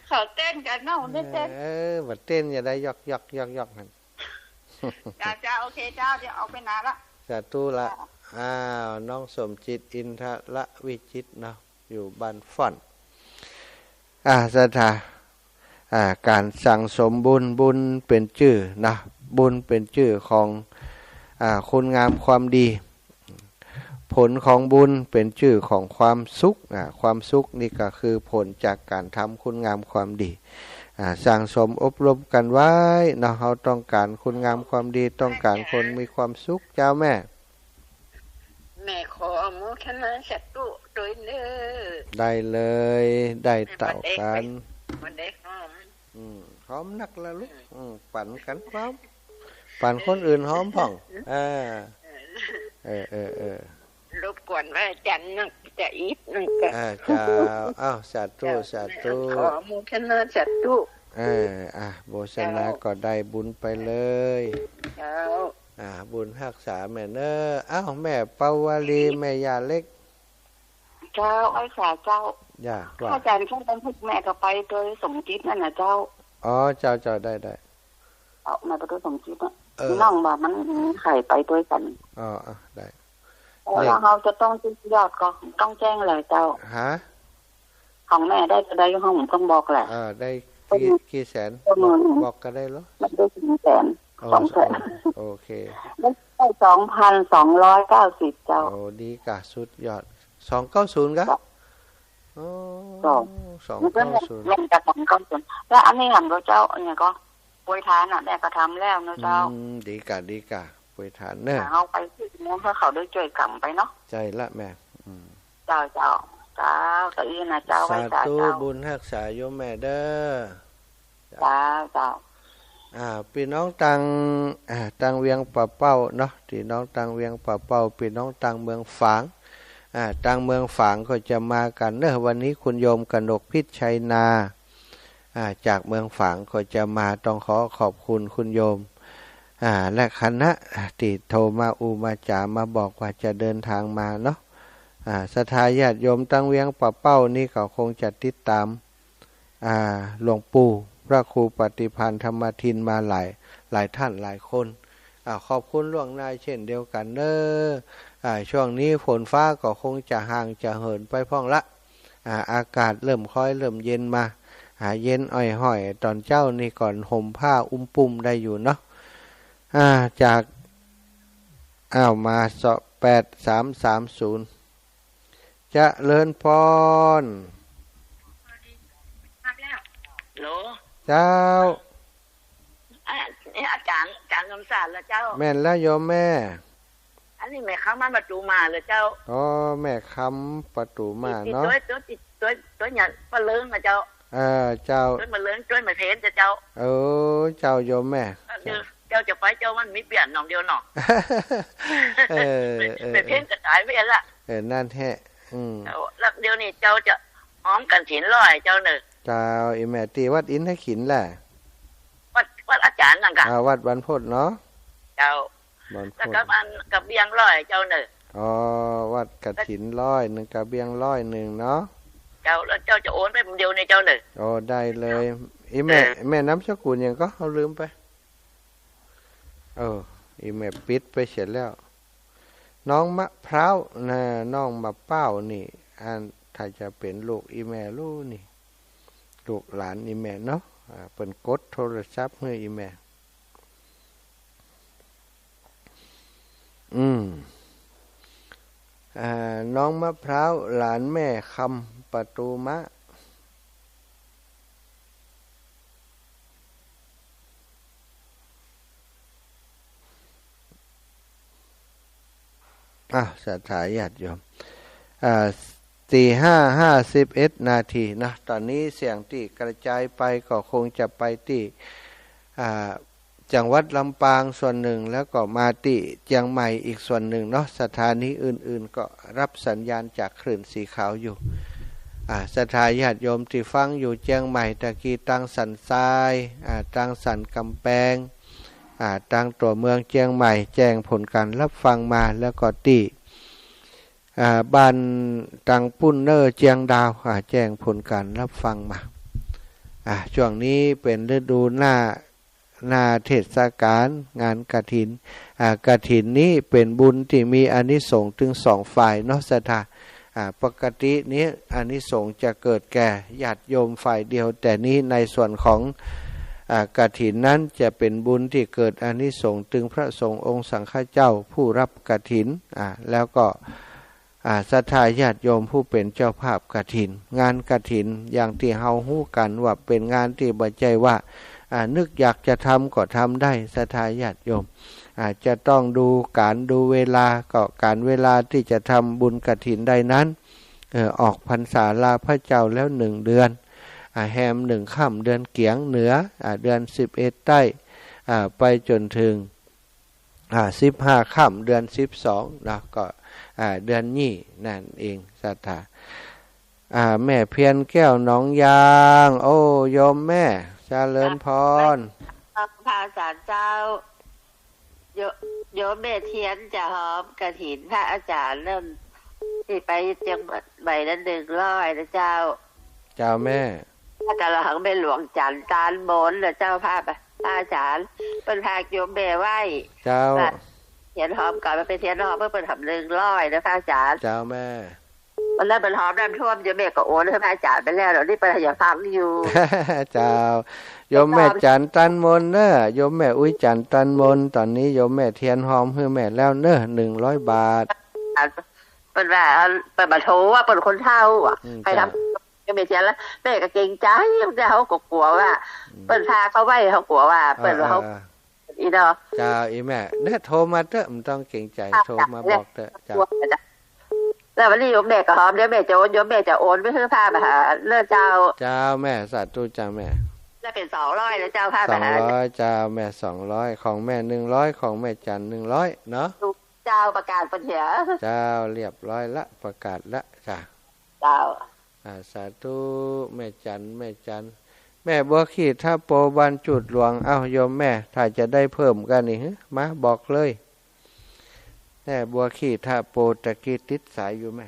เขาเต้นกันน้องได้เต้น บัดเต้นอย่าได้ยอกนั่น เจ้าโอเคเจ้าเดี๋ยวเอาไปนานละ สาธุละน้องสมจิตอินทละวิจิตเนาะอยู่บ้านฟ่อนศรัทธาการสั่งสมบุญเป็นชื่อนะบุญเป็นชื่อของคุณงามความดีผลของบุญเป็นชื่อของความสุขความสุขนี่ก็คือผลจากการทำคุณงามความดีสั่งสมอบรมกันไว้เนาะเราต้องการคุณงามความดีต้องการคนมีความสุขเจ้าแม่ขอโมทนาสาธุโดยเด้อได้เลยได้เต่ากันมันได้หอมหอมนักละลูกปั่นกันพร้อมปั่นคนอื่นหอมผ่องรบกวนว่าจันนึกจะอีกนึงก็เจ้าสาธุขอโมทนาสาธุโบชนาก็ได้บุญไปเลยเจ้าบุญรักษาแม่เนอแม่ปาวลีแม่ยาเล็กเจ้าไอ้สาเจ้าอาจารย์ช่วงตอนพุทธแม่ก็ไปโดยสมจิตนั่นน่ะเจ้าเจ้าได้เอามาไปโดยสมจิตน่ะน้องว่ามันไข่ไปด้วยกันได้แล้วเราจะต้องจิ้มยอดก็ต้องแจ้งแหละเจ้าของแม่ได้จะได้ห้องผมต้องบอกแหละได้กี่แสนบอกกันได้หรอมันได้200,000 โอเคได้2,290เจ้าดีกะสุดยอด290กะ290เล่นกับ290แล้วอันนี้หันเจ้าเนี่ยก็ป่วยทานแม่ก็ทำแล้วเนาะเจ้าดีกะป่วยทานเนี่ยเอาไปที่นู้นเพื่อเขาได้ช่วยกรรมไปเนาะใจละแม่เจ้าตะอีนะเจ้าไว้สาธุบุญรักษาโยมแม่เด้อเจ้าพี่น้องตังเวียงป่าเป้าเนาะพี่น้องตังเวียงป่าเป้าพี่น้องตังเมืองฝางตังเมืองฝางก็จะมากันเนอะวันนี้คุณโยมกนกพิชัยนาจากเมืองฝางก็จะมาต้องขอบคุณคุณโยมและคณะที่โทรมามาจามาบอกว่าจะเดินทางมาเนาะศรัทธาญาติโยมตังเวียงป่าเป้านี่เขาคงจะติดตามหลวงปู่พระครูปฏิภาณธรรมทินมาหลายท่านหลายคนขอบคุณล่วงหน้าเช่นเดียวกันเด้อช่วงนี้ฝนฟ้าก็คงจะห่างจะเหินไปพ่องละอากาศเริ่มค่อยเริ่มเย็นมาเย็นอ่อยๆตอนเจ้านี่ก่อนห่มผ้าปุ่มได้อยู่เนาะจากมา8330จะเลินพรเจ้าอาจารย์คำสารแล้วเจ้าแม่นแล้วโยมแม่อันนี้แม่ค้ามันประตูมาเลยเจ้าแม่ค้ำประตูมาเนาะตัวใหญ่ปลาเลิ้งนะเจ้าเจ้าตัวมาเลิ้งตัวมาเทนเจ้าเจ้าโยมแม่เจ้าจะไปเจ้ามันมีเปลี่ยนหนองเดียวหนองเป็นเพ่งกระต่ายไม่เห็นละนั่นแท้แล้วเดี๋ยวนี้เจ้าจะอ้อมกันถิ่นลอยเจ้าหนึ่งเจ้าอีแม่ตีวัดอินให้ขินแหละวัดอาจารย์นั่นกะวัดบรรพตเนาะเจ้าแล้วกับเบียงร้อยเจ้าหนึ่งวัดกฐิน100กับเบียง100เนาะเจ้าแล้วเจ้าจะโอนไปเดียวในเจ้าหนึ่งได้เลยอีแม่น้ำสกุลยังก็เขาลืมไปอีแม่ปิดไปเสร็จแล้วน้องมะพร้าวนะน้องมะเป้านี่ถ้าจะเป็นลูกอีแม่ลูกนี่ลูกหลานอีแม่เนาะเป็นกดโทรศัพท์ให้อีแม่น้องมะพร้าวหลานแม่คำประตูมะศรัทธาญาติโยม4:51 นาทีนะตอนนี้เสียงที่กระจายไปก็คงจะไปที่ จังหวัดลำปางส่วนหนึ่งแล้วก็มาติเชียงใหม่อีกส่วนหนึ่งเนาะสถานีอื่นๆก็รับสัญญาณจากคลื่นสีขาวอยู่ศรัทธาญาติโยมที่ฟังอยู่เชียงใหม่ตะกี้ตังสันทรายตังสันกำแพงตังตัวเมืองเชียงใหม่แจ้งผลการรับฟังมาแล้วก็ติบ้านตังปุ้นเนอร์เจียงดาวแจ้งผลการรับฟังมาช่วงนี้เป็นฤดูหน้าเทศกาลงานกฐินกฐินนี้เป็นบุญที่มีอานิสงส์ถึง2ฝ่ายเนาะศรัทธาปกตินี้อานิสงส์จะเกิดแก่ญาติโยมฝ่ายเดียวแต่นี้ในส่วนของกฐินนั้นจะเป็นบุญที่เกิดอานิสงส์ถึงพระสงฆ์องค์สังฆเจ้าผู้รับกฐินแล้วก็ศรัทธาญาติโยมผู้เป็นเจ้าภาพกฐินงานกฐินอย่างที่เฮาฮู้กันว่าเป็นงานที่บ่ใจว่านึกอยากจะทำก็ทำได้ศรัทธาญาติโยมจะต้องดูการดูเวลาก็การเวลาที่จะทำบุญกฐินได้นั้นออกพรรษาลาพระเจ้าแล้ว1 เดือนแฮม1 ค่ำเดือนเกียงเหนือเดือน11ใต้ไปจนถึง15 ค่ำเดือน12นะก็เดือนนี้นั่นเองศรัทธาแม่เพียรแก้วหนองยางโอ้โยมแม่เจริญพรพระอาจารย์เจ้าโยมแม่เทียนจะหอมกฐินพระอาจารย์เริ่มที่ไปเชียงใหม่นั้น100นะเจ้าแม่ถ้าจะเราหังไปหลวงจันทร์ตาลโมนนะเจ้าพระอาจารย์เป็นพาโยมแม่ไหวเจ้าเทียนหอมก่อนมาเป็นเทียนหอมเพื่อเป็นทำ100นะพระอาจารย์แม่มันเริ่มเป็นหอมน้ำท่วมโยมแม่ก็โอนให้พระอาจารย์ไปแล้วเดี๋ยวนี้ไปอย่าฟังอยู่โยมแม่จันตันมนเนอะโยมแม่อุ้ยจันตันมนตอนนี้โยมแม่เทียนหอมให้แม่แล้วเนอะ100 บาทเป็นว่าเป็นมาโทว่าเป็นคนเฒ่าใครทำก็ไม่เทียนแล้วแม่ก็เกรงใจแต่เขาก็กลัวว่าเป็นพาเขาไว้เขากลัวว่าเป็นเขาอีเนาะอีแม่เนี่ยโทรมาเถอะมันต้องเกรงใจโทรมาบอกเถอะแล้ววันนี้โยมแม่ก็หอมเดี๋ยวแม่จะโอนโยมแม่จะโอนไปซื้อผ้ามาหาเลิศเจ้าแม่สาธุแม่จะเป็น200แล้วเจ้าผ้ามาหา200แม่200ของแม่100ของแม่จัน100เนาะเจ้าประกาศปัญหาเรียบร้อยละประกาศละจ้าสาธุแม่จันแม่บัวขีดถ้าโปบันจุดหลวงโยมแม่ถ้าจะได้เพิ่มกันนี่มาบอกเลยแม่บัวขีดถ้าโปตะกี้ติดสายอยู่แม่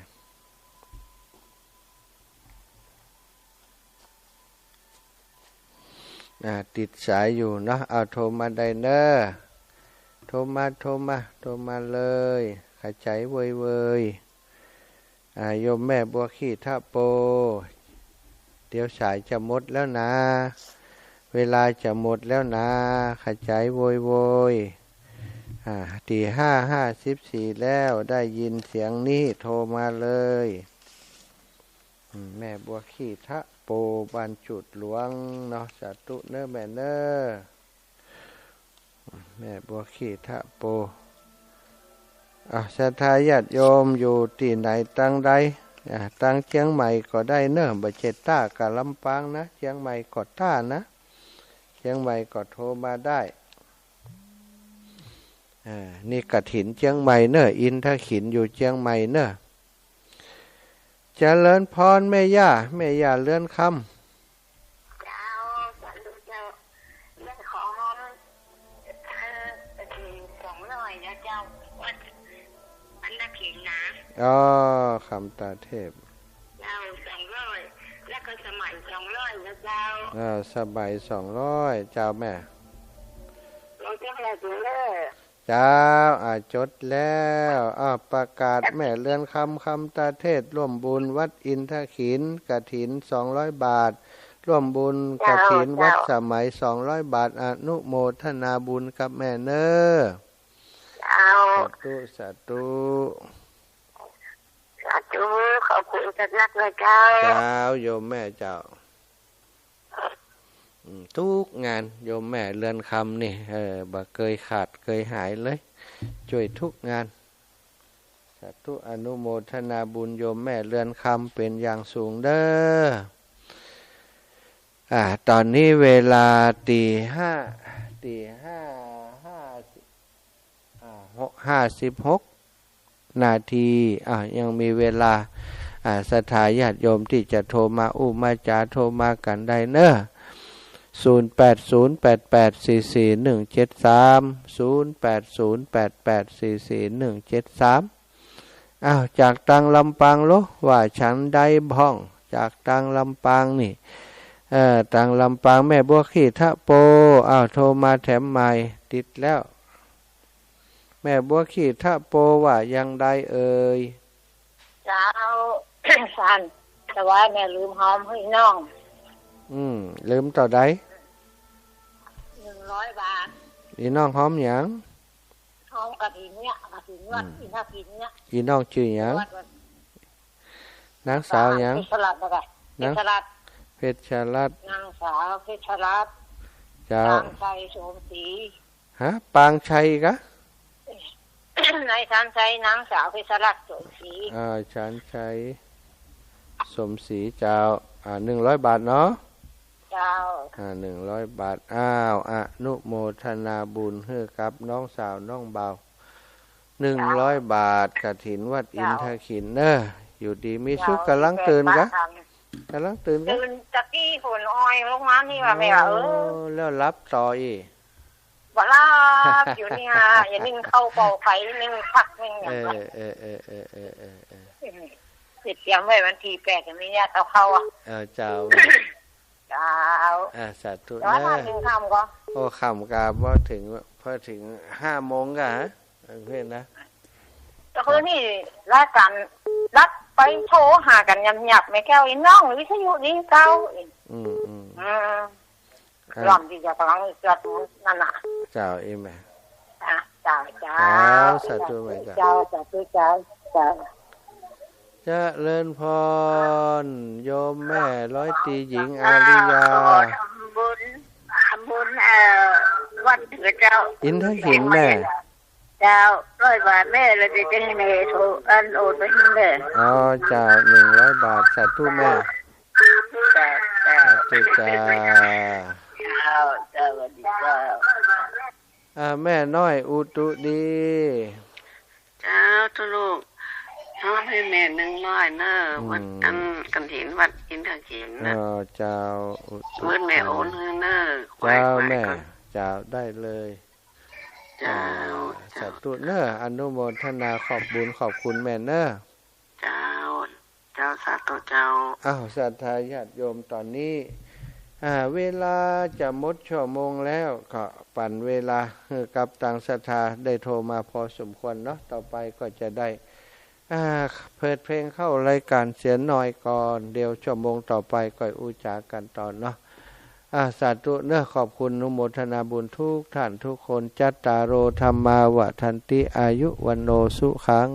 ติดสายอยู่เนาะโทรมาได้เนอะโทรมาเลยขจายเวยโยมแม่บัวขี้ท่าโปเดี๋ยวสายจะหมดแล้วนะเวลาจะหมดแล้วนะขจายโวยตี5:54แล้วได้ยินเสียงนี้โทรมาเลยแม่บัวขี้ท่าโปบ้านจุดหลวงเนาะสาธุเนอะแม่เนอะแม่บัวขี้ท่าโปศรัทธาญาติโยมอยู่ที่ไหนตั้งใดตั้งเชียงใหม่ก็ได้เนอะบ่เจ็ดต้ากับลำปางนะเชียงใหม่ก็ต้านะเชียงใหม่ก็โทรมาได้นี่กฐินเชียงใหม่เนอะอินทขินอยู่เชียงใหม่เนอะเจริญพรแม่ย่าเลื่อนคำคำตาเทพ200แล้วก็สมัย200นะเจ้าสมัย200เจ้าแม่เจ้าจดแล้วประกาศแม่เลื่อนคำตาเทศร่วมบุญวัดอินทขินกฐิน200 บาทร่วมบุญกฐินวัดสมัย200 บาทอนุโมทนาบุญกับแม่เนอสาธุขอบคุณจักเลยเจ้าโยมแม่เจ้าทุกงานโยมแม่เรือนคำนี่บ่เคยขาดเคยหายเลยช่วยทุกงานสาธุอนุโมทนาบุญโยมแม่เรือนคำเป็นอย่างสูงเด้อตอนนี้เวลาตี 5 56 นาทียังมีเวลาศรัทธาญาติโยมที่จะโทรมามาจาโทรมากันได้เนอะ0808844173 จากตังลำปางโลว่าฉันได้บ้องจากตังลำปางนี่ตังลำปางแม่บัวขี้ทะโปโทรมาแถมใหม่ติดแล้วแม่บัวขี้ทะโปว่ายังได้เอ่ยเจ้า สันแต่ว่าแม่ลืมหอมให้น้องลืมต่อใด100 บาทอีน้องหอมหยังหอมกระถิ่นเนี่ยกระถิ่นวัดอินทกินเนี่ยอีน้องชื่อหยังนางสาวหยังเพชรรัตน์นะคะเพชรรัตน์นางสาวเพชรรัตน์เจ้าปางชัยโสมศรีปางชัยกะนายชันชัยนางสาวเพชรรัตน์โสมศรีชันชัยสมศรีเจ้า100 บาทเนาะเจ้า100 บาทอนุโมทนาบุญให้กับน้องสาวน้องบ่าว100 บาทกฐินวัดอินทขินเนอะอยู่ดีมีสุขกำลังตื่นกะกำลังตื่นกะตื่นตะกี้ฝนอ้อยลงมานี่ว่าแม่แล้วรับต่ออีกบ่รับอยู่นี่ฮะอย่านิ่งเข้าเป่าไฟนิ่งพักนิ่งอย่างนั้นเตรียมไว้วันที่8จะมีญาติเข้าเจ้าสาธุนะถึงค่ำก็ค่ำกะพอถึง5 โมงกะฮะเพื่อนนะก็คือนี่รายการรักไปโทรหากันหยับๆแม่แก้วอีน้องวิทยุนี่เก้าหล่อมที่จะกำลังจัดนั่นน่ะเจ้าเอ็มแม่เจ้าสาธุแม่เจ้าสาธุเจ้าเจริญพรโยมแม่ร้อยตีหญิงอาริยาทำบุญวันเกิดเจ้าอินทขินแม่เจ้า100 บาทแม่เราจะให้แม่โทรโอนไปให้แม่เจ้า100 บาทสาธุแม่สาธุจ้าสวัสดีเจ้าแม่น้อยอุตุดีเจ้าทุลูกชอบให้แม่100เนอะวัดกันถินวัดอินทขินนะเจ้าเมื่อแม่โอนให้เนอะเจ้าแม่เจ้าได้เลยเจ้าสาธุเนอะอนุโมทนาขอบบุญขอบคุณแม่เนอะเจ้าสาธุเจ้าศรัทธาญาติโยมตอนนี้เวลาจะหมดชั่วโมงแล้วก็ปั่นเวลากับต่างศรัทธาได้โทรมาพอสมควรเนาะต่อไปก็จะได้เปิดเพลงเข้ารายการเสียงหน่อยก่อนเดี๋ยวชั่วโมงต่อไปก็อุจากันต่อเนาะสาธุเนอะขอบคุณอนุโมทนาบุญทุกท่านทุกคนจัตตารโอธัมมาวทันติอายุวันโนสุขัง